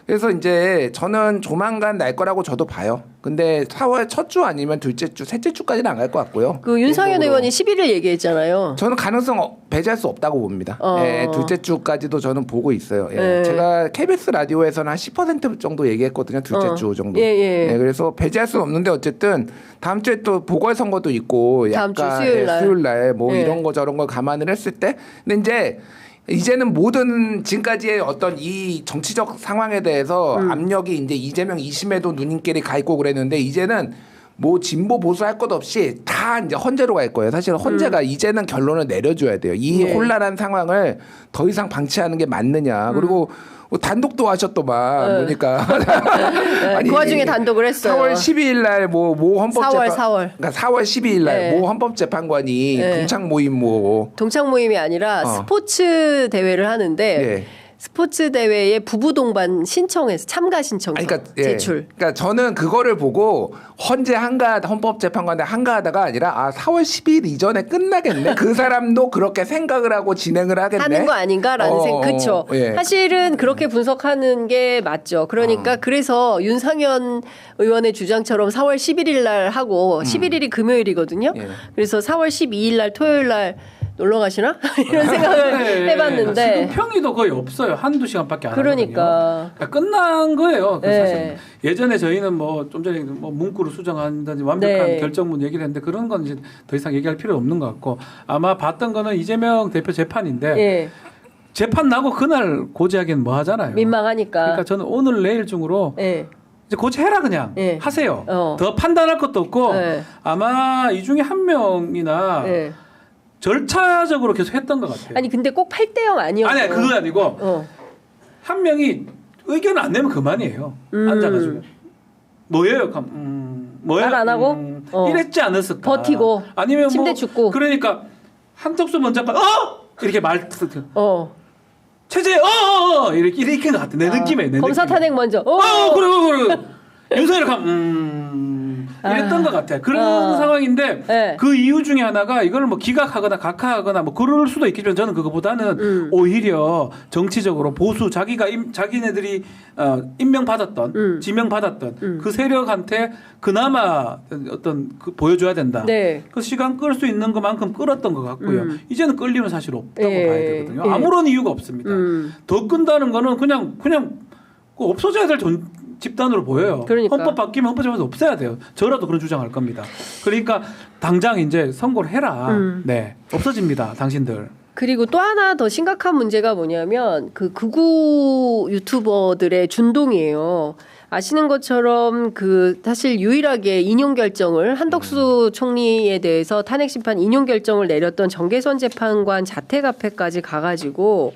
그래서 이제 저는 조만간 날 거라고 저도 봐요. 근데 4월 첫 주 아니면 둘째 주, 셋째 주까지는 안 갈 것 같고요. 그 윤상현 의원이 11일 얘기했잖아요. 저는 가능성 배제할 수 없다고 봅니다. 예, 둘째 주까지도 저는 보고 있어요. 예. 제가 KBS 라디오에서는 한 10% 정도 얘기했거든요. 둘째 주 정도. 예, 그래서 배제할 수는 없는데 어쨌든 다음 주에 또 보궐선거도 있고 약간 수요일 날 뭐 이런 거 저런 거 감안을 했을 때 근데 이제는 모든 지금까지의 어떤 이 정치적 상황에 대해서 압력이 이제 이재명 2심에도 누님끼리 가 있고 그랬는데 이제는 뭐 진보 보수 할 것 없이 다 이제 헌재로 갈 거예요. 사실 헌재가 이제는 결론을 내려줘야 돼요. 이 혼란한 상황을 더 이상 방치하는 게 맞느냐. 그리고 단독도 하셨더만 보니까 아니, 그 와중에 단독을 했어요. 4월 12일 날 모 헌법재판 4월 그러니까 4월 12일 날 모 헌법재판관이 동창 모임이 아니라 스포츠 대회를 하는데 스포츠 대회에 부부 동반 신청해서 참가 신청서 제출. 그러니까 저는 그거를 보고 헌법재판관에 한가하다가 아니라 4월 10일 이전에 끝나겠네. 그 사람도 그렇게 생각을 하고 진행을 하겠네. 하는 거 아닌가라는 생각. 그렇죠. 사실은 그렇게 분석하는 게 맞죠. 그러니까 그래서 윤상현 의원의 주장처럼 4월 11일 날 하고 11일이 금요일이거든요. 그래서 4월 12일 날 토요일 날 놀러 가시나? 이런 생각을 해봤는데 지금 평의도 거의 없어요. 한두 시간밖에 안 그러니까 끝난 거예요. 사실 예전에 저희는 뭐 좀 전에 뭐 문구를 수정한다든지 완벽한 결정문 얘기를 했는데 그런 건 이제 더 이상 얘기할 필요 없는 것 같고 아마 봤던 거는 이재명 대표 재판인데 재판 나고 그날 고지하기는 뭐 하잖아요. 민망하니까. 그러니까 저는 오늘 내일 중으로 이제 고지해라 그냥 하세요. 더 판단할 것도 없고 아마 이 중에 한 명이나 절차적으로 계속 했던 것 같아요. 아니 근데 꼭 8대0 아니었고. 아니 그거 아니고 한 명이 의견을 안 내면 그만이에요. 앉아가지고 뭐예요? 뭐야? 말 안 하고 이랬지 않았을까? 버티고 아니면 침대 뭐 죽고. 그러니까 한덕수 먼저 이렇게 말 체제 이렇게 것 같아. 내 느낌에. 내 검사 느낌에. 탄핵 먼저. 그래. 윤석열 이랬던 것 같아. 그런 상황인데 네. 그 이유 중에 하나가 이걸 뭐 기각하거나 각하하거나 뭐 그럴 수도 있겠지만 저는 그거보다는 오히려 정치적으로 보수 자기네들이 임명받았던 지명받았던 그 세력한테 그나마 어떤 보여줘야 된다. 네. 그 시간 끌 수 있는 것만큼 끌었던 것 같고요. 이제는 끌리는 사실 없다고 예. 봐야 되거든요. 아무런 이유가 없습니다. 더 끈다는 거는 그냥 없어져야 될 집단으로 보여요. 그러니까. 헌법 바뀌면 헌법에서 없애야 돼요. 저라도 그런 주장할 겁니다. 그러니까 당장 이제 선고를 해라. 네, 없어집니다. 당신들. 그리고 또 하나 더 심각한 문제가 뭐냐면 그 극우 유튜버들의 준동이에요. 아시는 것처럼 그 사실 유일하게 인용 결정을 한덕수 총리에 대해서 탄핵 심판 인용 결정을 내렸던 정계선 재판관 자택 앞에까지 가가지고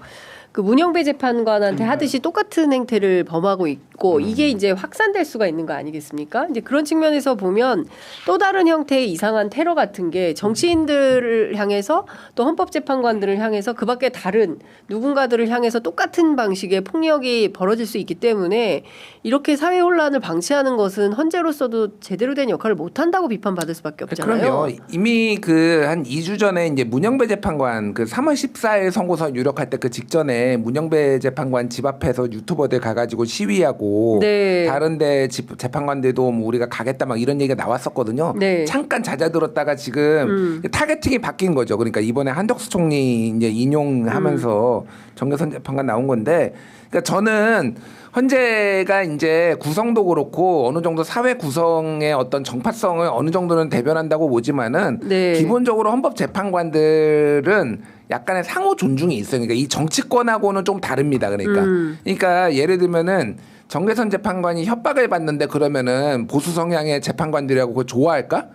그 문영배 재판관한테 하듯이 똑같은 행태를 범하고 있고 이게 이제 확산될 수가 있는 거 아니겠습니까? 이제 그런 측면에서 보면 또 다른 형태의 이상한 테러 같은 게 정치인들을 향해서 또 헌법재판관들을 향해서 그 밖에 다른 누군가들을 향해서 똑같은 방식의 폭력이 벌어질 수 있기 때문에 이렇게 사회 혼란을 방치하는 것은 헌재로서도 제대로 된 역할을 못한다고 비판받을 수밖에 없잖아요. 그럼요. 이미 그 한 2주 전에 이제 문영배 재판관 그 3월 14일 선고서 유력할 때 그 직전에 문영배 재판관 집 앞에서 유튜버들 가가지고 시위하고 네. 다른데 재판관들도 뭐 우리가 가겠다 막 이런 얘기가 나왔었거든요. 네. 잠깐 잦아들었다가 지금 타겟팅이 바뀐 거죠. 그러니까 이번에 한덕수 총리 이제 인용하면서 정계선 재판관 나온 건데, 그러니까 저는 헌재가 이제 구성도 그렇고 어느 정도 사회 구성의 어떤 정파성을 어느 정도는 대변한다고 보지만은 네. 기본적으로 헌법 재판관들은 약간의 상호 존중이 있어요. 그러니까 이 정치권하고는 좀 다릅니다. 그러니까 예를 들면은 정계선 재판관이 협박을 받는데 그러면은 보수 성향의 재판관들이라고 그거 좋아할까?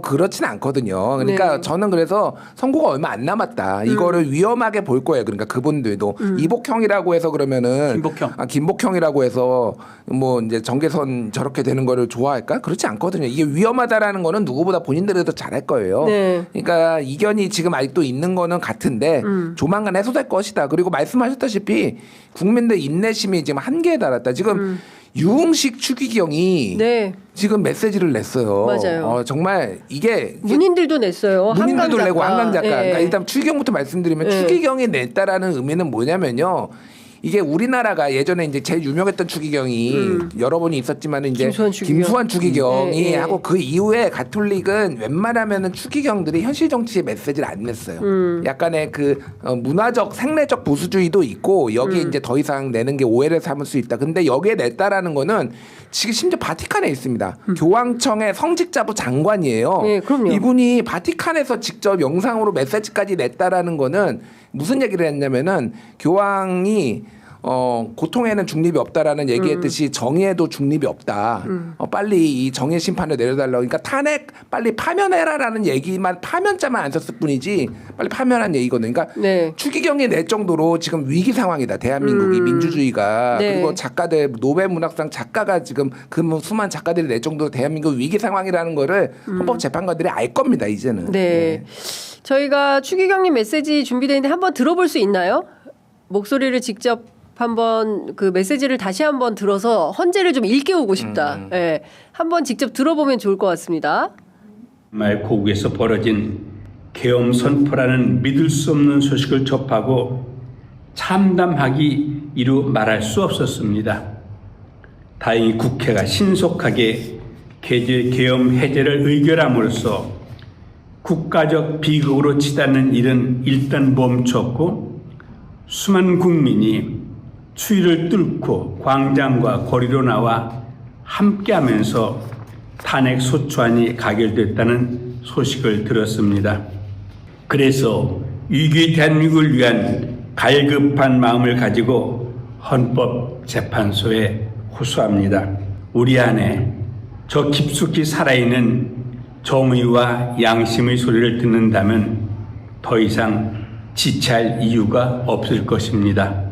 그렇진 않거든요. 그러니까 네. 저는 그래서 선고가 얼마 안 남았다. 이거를 위험하게 볼 거예요. 그러니까 그분들도 이복형이라고 해서 그러면은 김복형이라고 해서 뭐 이제 정계선 저렇게 되는 거를 좋아할까? 그렇지 않거든요. 이게 위험하다라는 거는 누구보다 본인들이 더 잘할 거예요. 네. 그러니까 이견이 지금 아직도 있는 거는 같은데 조만간 해소될 것이다. 그리고 말씀하셨다시피 국민들 인내심이 지금 한계에 달았다. 지금 유흥식 추기경이 네. 지금 메시지를 냈어요. 맞아요. 정말 이게 문인들도 냈어요. 문인들도 내고 한강 작가. 네. 그러니까 일단 추기경부터 말씀드리면 추기경이 냈다라는 의미는 뭐냐면요. 이게 우리나라가 예전에 이제 제일 유명했던 추기경이 여러 번이 있었지만 이제 김수환 추기경이 하고 그 이후에 가톨릭은 웬만하면은 추기경들이 현실 정치의 메시지를 안 냈어요. 약간의 그 문화적 생내적 보수주의도 있고 여기에 이제 더 이상 내는 게 오해를 삼을 수 있다. 근데 여기에 냈다라는 거는 지금 심지어 바티칸에 있습니다. 교황청의 성직자부 장관이에요. 네, 그럼요. 이분이 바티칸에서 직접 영상으로 메시지까지 냈다라는 거는 무슨 얘기를 했냐면은 교황이 고통에는 중립이 없다라는 얘기했듯이 정의에도 중립이 없다. 빨리 이 정의 심판을 내려달라고. 그러니까 탄핵 빨리 파면해라라는 얘기만 파면자만 안 썼을 뿐이지 빨리 파면한 얘기거든요. 그러니까 네. 추기경이 낼 정도로 지금 위기 상황이다. 대한민국이 민주주의가. 네. 그리고 작가들 노벨 문학상 작가가 지금 그 수많은 작가들이 낼 정도로 대한민국 위기 상황이라는 거를 헌법재판관들이 알 겁니다. 이제는. 네. 저희가 추기경님 메시지 준비되어 있는데 한번 들어볼 수 있나요? 목소리를 직접 한번 그 메시지를 다시 한번 들어서 헌재를 좀 일깨우고 싶다. 네. 한번 직접 들어보면 좋을 것 같습니다. 정말 고국에서 벌어진 계엄 선포라는 믿을 수 없는 소식을 접하고 참담하기 이루 말할 수 없었습니다. 다행히 국회가 신속하게 계엄 해제를 의결함으로써 국가적 비극으로 치닫는 일은 일단 멈췄고 수많은 국민이 추위를 뚫고 광장과 거리로 나와 함께하면서 탄핵 소추안이 가결됐다는 소식을 들었습니다. 그래서 위기 대한민국을 위한 갈급한 마음을 가지고 헌법재판소에 호소합니다. 우리 안에 저 깊숙이 살아있는 정의와 양심의 소리를 듣는다면 더 이상 지체할 이유가 없을 것입니다.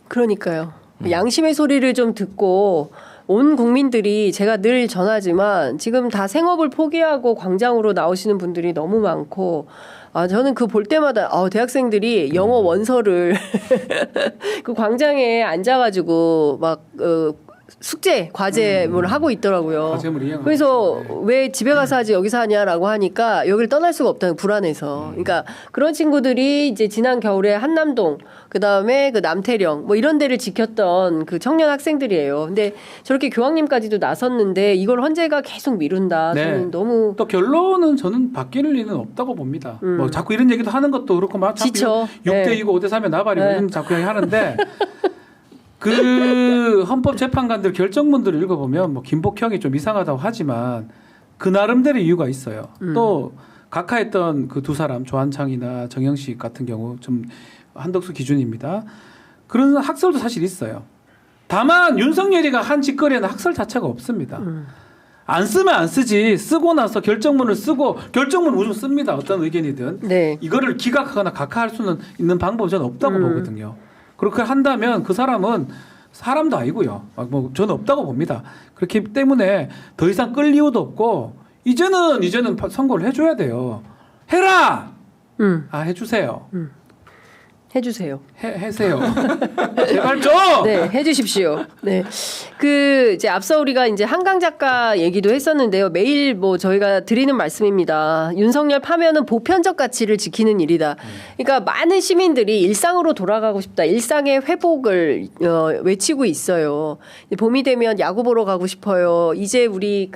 그러니까요. 양심의 소리를 좀 듣고 온 국민들이 제가 늘 전하지만 지금 다 생업을 포기하고 광장으로 나오시는 분들이 너무 많고 저는 그 볼 때마다 대학생들이 영어 원서를 그 광장에 앉아가지고 막 숙제, 과제를 하고 있더라고요. 그래서 왜 집에 가서 하지 여기서 하냐라고 하니까 여기를 떠날 수가 없다는 불안해서. 그러니까 그런 친구들이 이제 지난 겨울에 한남동, 그 다음에 그 남태령 뭐 이런 데를 지켰던 그 청년 학생들이에요. 근데 저렇게 교황님까지도 나섰는데 이걸 헌재가 계속 미룬다. 네. 저는 너무 또 결론은 저는 바뀔 리는 없다고 봅니다. 뭐 자꾸 이런 얘기도 하는 것도 그렇고 막 지쳐. 6대 2고 5대 3의 나발이고 이런 자꾸 하는데. 그 헌법재판관들 결정문들을 읽어보면 뭐 김복형이 좀 이상하다고 하지만 그 나름대로 이유가 있어요. 또 각하했던 그 두 사람 조한창이나 정영식 같은 경우 좀 한덕수 기준입니다. 그런 학설도 사실 있어요. 다만 윤석열이가 한 짓거리에는 학설 자체가 없습니다. 안 쓰면 안 쓰지 쓰고 나서 결정문을 쓰고 결정문 무조건 씁니다. 어떤 의견이든. 네. 이거를 기각하거나 각하할 수는 있는 방법은 저는 없다고 보거든요. 그렇게 한다면 그 사람은 사람도 아니고요. 뭐 저는 없다고 봅니다. 그렇기 때문에 더 이상 끌 이유도 없고 이제는 선고를 해줘야 돼요. 해라. 해주세요. 해주세요. 해세요. 제발 좀. 네, 해주십시오. 네, 그 이제 앞서 우리가 이제 한강 작가 얘기도 했었는데요. 매일 뭐 저희가 드리는 말씀입니다. 윤석열 파면은 보편적 가치를 지키는 일이다. 그러니까 많은 시민들이 일상으로 돌아가고 싶다, 일상의 회복을 외치고 있어요. 봄이 되면 야구 보러 가고 싶어요. 이제 우리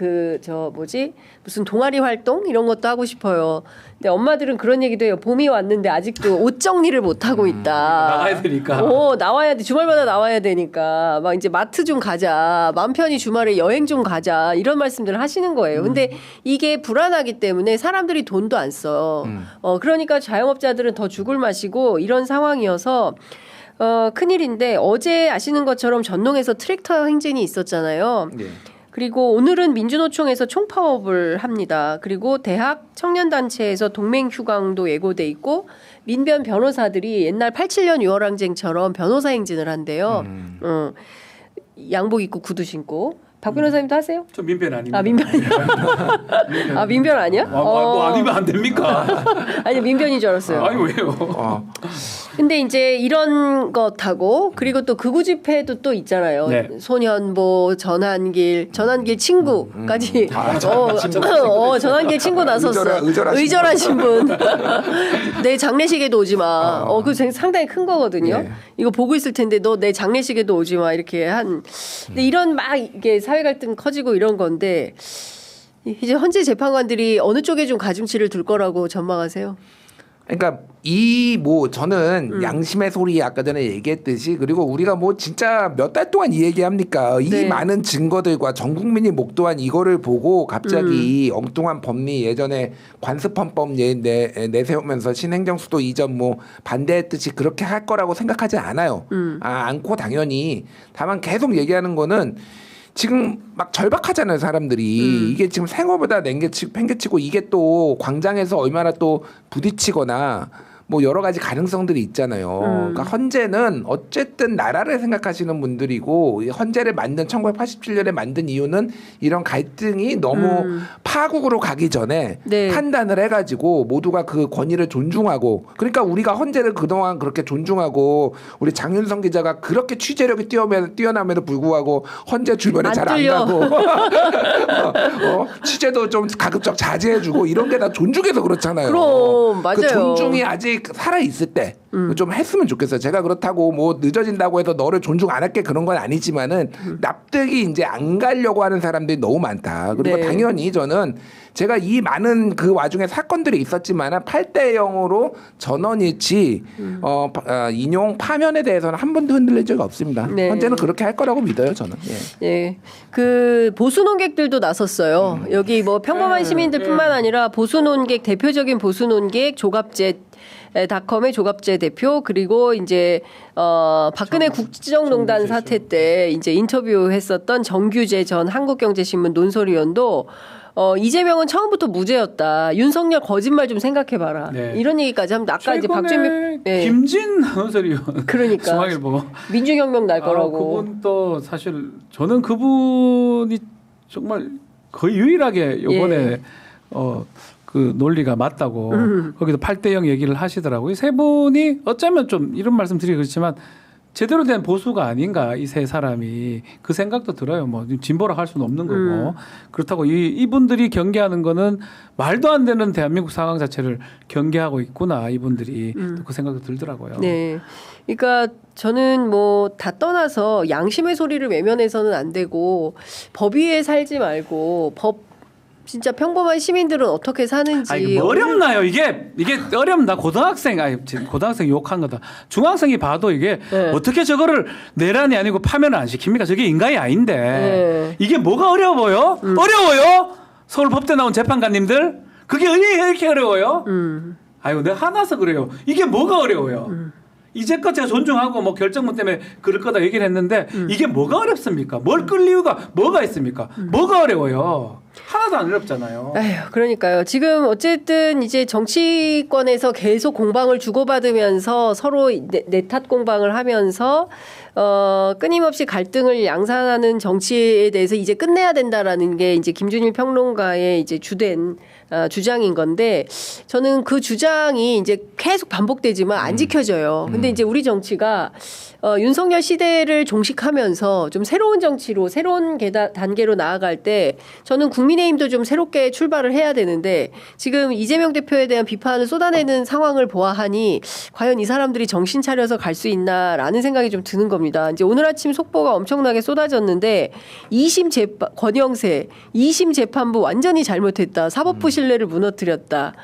무슨 동아리 활동 이런 것도 하고 싶어요. 근데 엄마들은 그런 얘기도 해요. 봄이 왔는데 아직도 옷 정리를 못 하고 있다. 나가야 되니까. 나와야 돼. 주말마다 나와야 되니까. 막 이제 마트 좀 가자. 마음 편히 주말에 여행 좀 가자. 이런 말씀들을 하시는 거예요. 근데 이게 불안하기 때문에 사람들이 돈도 안 써. 그러니까 자영업자들은 더 죽을 맛이고 이런 상황이어서 큰일인데 어제 아시는 것처럼 전농에서 트랙터 행진이 있었잖아요. 네. 그리고 오늘은 민주노총에서 총파업을 합니다. 그리고 대학 청년단체에서 동맹휴강도 예고돼 있고 민변 변호사들이 옛날 87년 6월 항쟁처럼 변호사 행진을 한대요. 양복 입고 구두 신고. 박 변호사님도 하세요? 저 민변 아닙니다. 민변 아니야? 민변 아니야? 뭐 아니면 안 됩니까? 아니 민변인 줄 알았어요. 아니 왜요? 근데 이제 이런 것하고 그리고 또 극우 집회도 또 있잖아요. 네. 소년보, 전한길 친구까지. 전한길 친구 나섰어. 의절하신 분. 내 장례식에도 오지 마. 그 상당히 큰 거거든요. 네. 이거 보고 있을 텐데 너 내 장례식에도 오지 마 이렇게 한. 근데 이런 막 이게 사회 갈등 커지고 이런 건데 이제 헌재 재판관들이 어느 쪽에 좀 가중치를 둘 거라고 전망하세요? 그러니까 저는 양심의 소리 아까 전에 얘기했듯이 그리고 우리가 뭐 진짜 몇 달 동안 이 얘기합니까? 이 많은 증거들과 전 국민이 목도한 이거를 보고 갑자기 엉뚱한 법리 예전에 관습헌법 내세우면서 신행정수도 이전 반대했듯이 그렇게 할 거라고 생각하지 않아요. 않고 당연히 다만 계속 얘기하는 거는 지금 막 절박하잖아요, 사람들이. 이게 지금 생업에다 팽개치고 이게 또 광장에서 얼마나 또 부딪히거나 뭐 여러 가지 가능성들이 있잖아요. 그러니까 헌재는 어쨌든 나라를 생각하시는 분들이고 헌재를 만든 1987년에 만든 이유는 이런 갈등이 너무 파국으로 가기 전에 판단을 해가지고 모두가 그 권위를 존중하고 그러니까 우리가 헌재를 그동안 그렇게 존중하고 우리 장윤성 기자가 그렇게 취재력이 뛰어남에도 불구하고 헌재 주변에 잘 안 가고 취재도 좀 가급적 자제해주고 이런 게 다 존중해서 그렇잖아요. 그럼 맞아요. 그 존중이 아직 살아 있을 때 좀 했으면 좋겠어요. 제가 그렇다고 뭐 늦어진다고 해서 너를 존중 안 할게 그런 건 아니지만은 납득이 이제 안 가려고 하는 사람들이 너무 많다. 그리고 당연히 저는 제가 이 많은 그 와중에 사건들이 있었지만 8대 0으로 전원일치 인용 파면에 대해서는 한 번도 흔들린 적이 없습니다. 현재는 그렇게 할 거라고 믿어요, 저는. 그 보수 논객들도 나섰어요. 여기 뭐 평범한 시민들뿐만 아니라 보수 논객 대표적인 보수 논객 조갑재 닷컴의 조갑재 대표 그리고 이제 박근혜 국정농단 사태 때 이제 인터뷰했었던 정규재 전 한국경제신문 논설위원도 이재명은 처음부터 무죄였다. 윤석열 거짓말 좀 생각해봐라. 네. 이런 얘기까지 하면 아까 이제 박주민 김진 아나운서요. 그러니까 중앙일보 민주혁명 날 거라고. 그분도 사실 저는 그분이 정말 거의 유일하게 이번에 그 논리가 맞다고 거기서 8대0 얘기를 하시더라고요. 세 분이 어쩌면 좀 이런 말씀 드리기 그렇지만 제대로 된 보수가 아닌가 이 세 사람이 그 생각도 들어요. 뭐 진보라 할 수는 없는 거고 그렇다고 이분들이 경계하는 거는 말도 안 되는 대한민국 상황 자체를 경계하고 있구나 이분들이 그 생각도 들더라고요. 네, 그러니까 저는 뭐 다 떠나서 양심의 소리를 외면해서는 안 되고 법 위에 살지 말고 진짜 평범한 시민들은 어떻게 사는지. 아니, 뭐 어렵나요? 이게 어렵나? 고등학생 욕한 거다. 중학생이 봐도 이게 어떻게 저거를 내란이 아니고 파면을 안 시킵니까? 저게 인간이 아닌데. 이게 뭐가 어려워요? 어려워요? 서울 법대 나온 재판관님들? 그게 이렇게 어려워요? 아유, 내가 화나서 그래요. 이게 뭐가 어려워요? 이제껏 제가 존중하고 뭐 결정문 때문에 그럴 거다 얘기를 했는데 이게 뭐가 어렵습니까? 뭘 끌 이유가 뭐가 있습니까? 뭐가 어려워요? 하나도 안 어렵잖아요. 아휴, 그러니까요. 지금 어쨌든 이제 정치권에서 계속 공방을 주고받으면서 서로 내탓 공방을 하면서 끊임없이 갈등을 양산하는 정치에 대해서 이제 끝내야 된다라는 게 이제 김준일 평론가의 이제 주된 주장인 건데 저는 그 주장이 이제 계속 반복되지만 안 지켜져요. 근데 이제 우리 정치가 윤석열 시대를 종식하면서 좀 새로운 정치로 새로운 단계로 나아갈 때 저는 국민의힘도 좀 새롭게 출발을 해야 되는데 지금 이재명 대표에 대한 비판을 쏟아내는 상황을 보아하니 과연 이 사람들이 정신 차려서 갈 수 있나라는 생각이 좀 드는 겁니다. 이제 오늘 아침 속보가 엄청나게 쏟아졌는데 2심 재판 권영세 2심 재판부 완전히 잘못했다. 사법부 신뢰를 무너뜨렸다.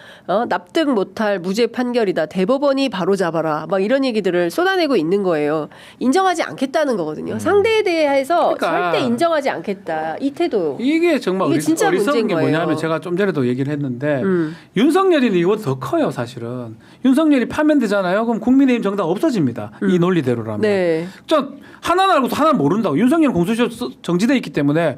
납득 못할 무죄 판결이다. 대법원이 바로잡아라. 막 이런 얘기들을 쏟아내고 있는 거예요. 인정하지 않겠다는 거거든요. 상대에 대해서 그러니까 절대 인정하지 않겠다. 이 태도. 이게 정말 진짜 어리석은 게 문제인 뭐냐면 거예요. 제가 좀 전에도 얘기를 했는데 윤석열이는 이거보다 더 커요 사실은. 윤석열이 파면되잖아요. 그럼 국민의힘 정당 없어집니다. 이 논리대로라면. 네. 하나는 알고 하나는 모른다고. 윤석열은 공소시효 정지돼 있기 때문에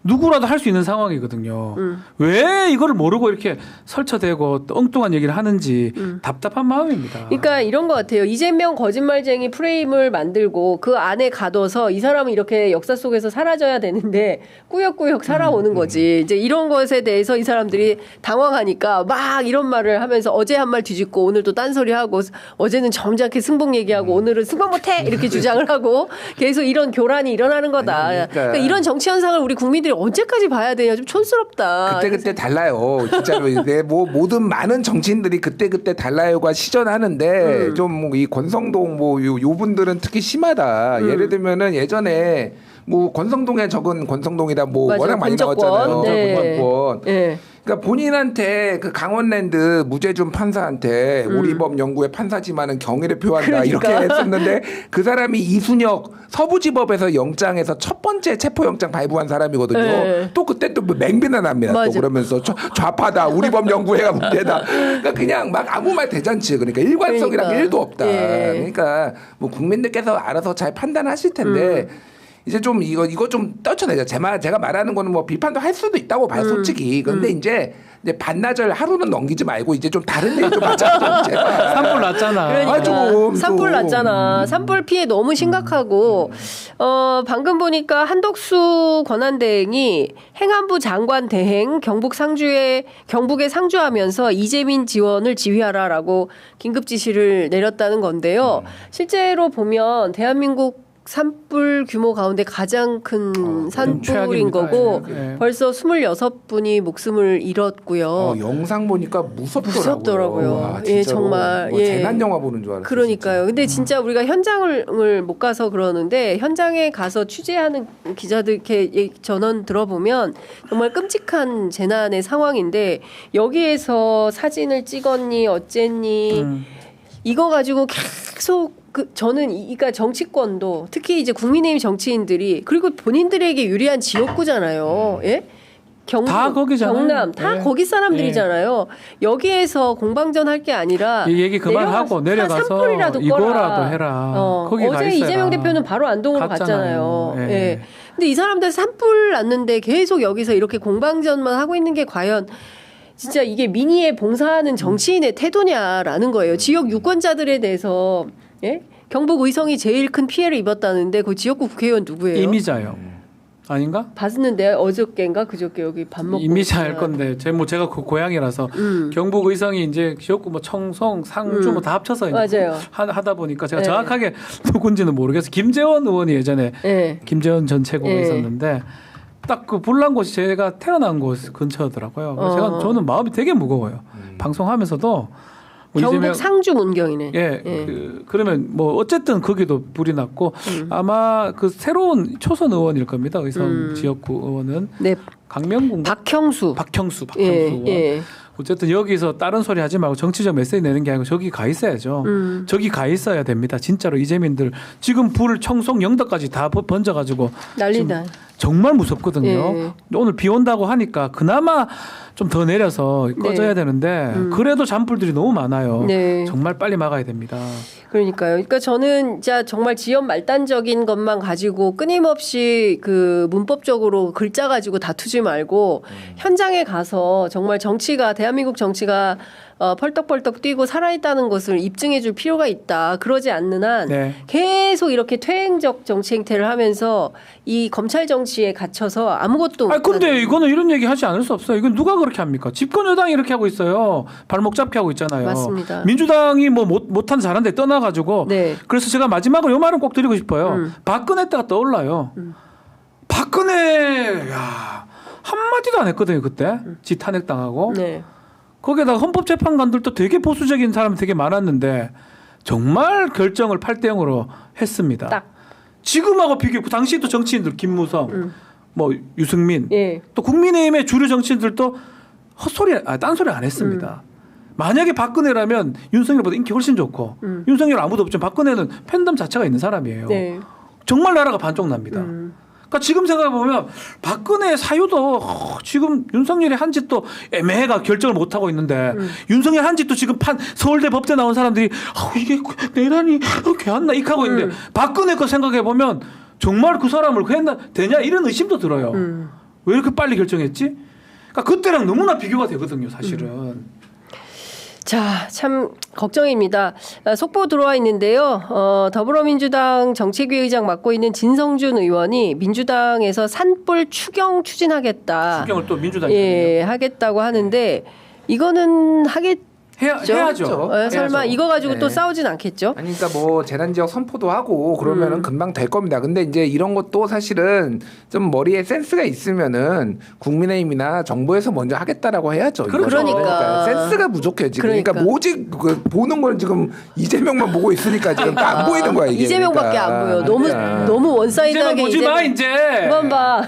누구라도 할 수 있는 상황이거든요. 왜 이거를 모르고 이렇게 설쳐대고 또 엉뚱한 얘기를 하는지 답답한 마음입니다. 그러니까 이런 것 같아요. 이재명 거짓말쟁이 프레임을 만들고 그 안에 가둬서 이 사람은 이렇게 역사 속에서 사라져야 되는데 꾸역꾸역 살아오는 거지. 이제 이런 것에 대해서 이 사람들이 당황하니까 막 이런 말을 하면서 어제 한 말 뒤집고 오늘 또 딴소리 하고 어제는 점잖게 승복 얘기하고 오늘은 승복 못해 이렇게 주장을 하고 계속 이런 교란이 일어나는 거다. 그러니까 이런 정치 현상을 우리 국민들이 언제까지 봐야 되냐 좀 촌스럽다. 그때 달라요. 진짜로 뭐 모든 많은 정치인들이 그때 달라요가 시전하는데 좀 이 권성동 뭐 요 분들은 특히 심하다. 예를 들면은 예전에 뭐 권성동에 적은 권성동이다 뭐 맞아, 워낙 많이 권적권. 나왔잖아요. 네. 권적권. 네. 그러니까 본인한테 그 강원랜드 무죄 준 판사한테 우리법 연구의 판사지만은 경의를 표한다 이렇게 했었는데 그 사람이 이순혁 서부지법에서 영장에서 첫 번째 체포영장 발부한 사람이거든요. 네. 또 그때 또 맹비난 합니다. 맞아. 또 그러면서 좌파다 우리법 연구회가 문제다. 그러니까 그냥 막 아무 말 대잔치. 그러니까 일관성이란 게 1도 없다. 예. 그러니까 뭐 국민들께서 알아서 잘 판단하실 텐데 이제 좀 이거 좀 떨쳐내자. 제가 말하는 거는 뭐 비판도 할 수도 있다고 봐요, 솔직히. 그런데 이제 반나절 하루는 넘기지 말고 이제 좀 다른 얘기 좀 하자. 제발. 산불 났잖아. 그러니까 산불 났잖아. 산불 피해 너무 심각하고 방금 보니까 한덕수 권한대행이 행안부 장관 대행 경북에 상주하면서 이재민 지원을 지휘하라라고 긴급 지시를 내렸다는 건데요. 실제로 보면 대한민국 산불 규모 가운데 가장 큰 산불인 거고 네. 벌써 26분이 목숨을 잃었고요. 영상 보니까 무섭더라고요. 와, 예, 정말 뭐 재난 영화 보는 줄 알았어요. 그러니까요. 근데 진짜 우리가 현장을 못 가서 그러는데 현장에 가서 취재하는 기자들 이렇게 전원 들어보면 정말 끔찍한 재난의 상황인데 여기에서 사진을 찍었니 어쨌니 이거 가지고 계속 저는 그러니까 정치권도 특히 이제 국민의힘 정치인들이 그리고 본인들에게 유리한 지역구잖아요. 예? 다 거기잖아요. 경남 다 네. 거기 사람들이잖아요. 여기에서 공방전 할 게 아니라 이 얘기 그만하고 내려가서 산불이라도 이거라도 해라. 거기 가 어제 있어라. 이재명 대표는 바로 안동으로 갔잖아요. 예. 예. 근데 이 사람들 산불 났는데 계속 여기서 이렇게 공방전만 하고 있는 게 과연 진짜 이게 민의에 봉사하는 정치인의 태도냐라는 거예요. 지역 유권자들에 대해서 예? 경북 의성이 제일 큰 피해를 입었다는데 그 지역구 국회의원 누구예요? 이미자요. 아닌가? 봤는데 어저께인가 그저께 여기 밥 먹고 이미자일 건데 제가 그 고향이라서 경북 의성이 이제 지역구 뭐 청송, 상주 뭐 다 합쳐서 맞아요. 하다 보니까 제가 정확하게 누군지는 모르겠어요. 김재원 의원이 예전에 김재원 전 최고가 있었는데 딱 그 불난 곳이 제가 태어난 곳 근처더라고요. 그래서 저는 마음이 되게 무거워요. 방송하면서도 뭐 경북 상주 문경이네. 그러면 뭐 어쨌든 거기도 불이 났고 아마 그 새로운 초선 의원일 겁니다. 의성 지역구 의원은 네. 강명군 박형수 의원. 어쨌든 여기서 다른 소리 하지 말고 정치적 메시지 내는 게 아니고 저기 가 있어야죠. 저기 가 있어야 됩니다. 진짜로 이재민들 지금 불 청송 영덕까지 다 번져가지고 난리다. 정말 무섭거든요. 오늘 비 온다고 하니까 그나마 좀 더 내려서 꺼져야 되는데 그래도 잔불들이 너무 많아요. 정말 빨리 막아야 됩니다. 그러니까요. 그러니까 저는 진짜 정말 지연 말단적인 것만 가지고 끊임없이 그 문법적으로 글자 가지고 다투지 말고 현장에 가서 정말 정치가 대한민국 정치가 펄떡펄떡 뛰고 살아있다는 것을 입증해 줄 필요가 있다. 그러지 않는 한 계속 이렇게 퇴행적 정치 행태를 하면서 이 검찰 정치에 갇혀서 아무것도 근데 이거는 이런 얘기 하지 않을 수 없어요. 이건 누가 그렇게 합니까? 집권 여당이 이렇게 하고 있어요. 발목 잡기 하고 있잖아요. 맞습니다. 민주당이 뭐 못한 잘한데 떠나가지고 그래서 제가 마지막으로 이 말은 꼭 드리고 싶어요. 박근혜 때가 떠올라요. 박근혜 한마디도 안 했거든요. 그때 지 탄핵당하고. 거기에다가 헌법재판관들도 되게 보수적인 사람이 되게 많았는데 정말 결정을 8대0으로 했습니다. 딱. 지금하고 비교, 당시에도 정치인들 김무성, 뭐 유승민, 또 국민의힘의 주류 정치인들도 딴소리 안 했습니다. 만약에 박근혜라면 윤석열보다 인기 훨씬 좋고 윤석열 아무도 없지만 박근혜는 팬덤 자체가 있는 사람이에요. 정말 나라가 반쪽납니다. 그러니까 지금 생각해보면 박근혜 사유도 지금 윤석열이 한 짓도 애매해가 결정을 못하고 있는데 윤석열 한 짓도 지금 서울대 법대 나온 사람들이 이게 내란이 괜찮나 이렇게 하고 있는데 박근혜 거 생각해보면 정말 그 사람을 되냐 이런 의심도 들어요. 왜 이렇게 빨리 결정했지? 그러니까 그때랑 너무나 비교가 되거든요 사실은. 자, 참 걱정입니다. 속보 들어와 있는데요. 더불어민주당 정책위 의장 맡고 있는 진성준 의원이 민주당에서 산불 추경 추진하겠다. 추경을 또 민주당이 하겠다고 하는데 이거는 해야죠. 설마 이거 가지고 또 싸우진 않겠죠? 아니, 그러니까 뭐 재난지역 선포도 하고 그러면은 금방 될 겁니다. 근데 이제 이런 것도 사실은 좀 머리에 센스가 있으면은 국민의힘이나 정부에서 먼저 하겠다라고 해야죠. 그러니까 센스가 부족해 지금. 그러니까 오직 보는 건 지금 이재명만 보고 있으니까 지금 안 보이는 거야 이게. 이재명밖에 안 보여. 너무 원사이드하게. 보지 마 이제. 그만 봐.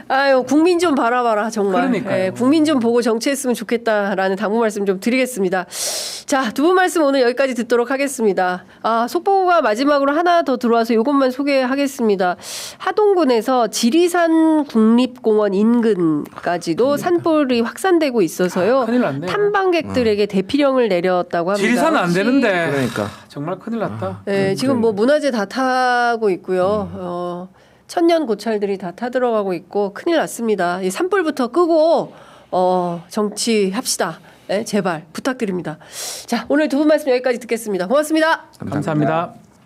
아유 국민 좀 바라봐라 정말. 국민 좀 보고 정치했으면 좋겠다라는 당부 말씀 좀 드리겠습니다. 자, 두 분 말씀 오늘 여기까지 듣도록 하겠습니다. 속보가 마지막으로 하나 더 들어와서 이것만 소개하겠습니다. 하동군에서 지리산 국립공원 인근까지도 산불이 확산되고 있어서요. 큰일 났네. 탐방객들에게 대피령을 내렸다고 합니다. 지리산은 안 되는데. 그러니까. 정말 큰일 났다. 지금 뭐 문화재 다 타고 있고요. 천년 고찰들이 다 타들어가고 있고 큰일 났습니다. 이 산불부터 끄고 정치합시다. 제발 부탁드립니다. 자, 오늘 두 분 말씀 여기까지 듣겠습니다. 고맙습니다. 감사합니다.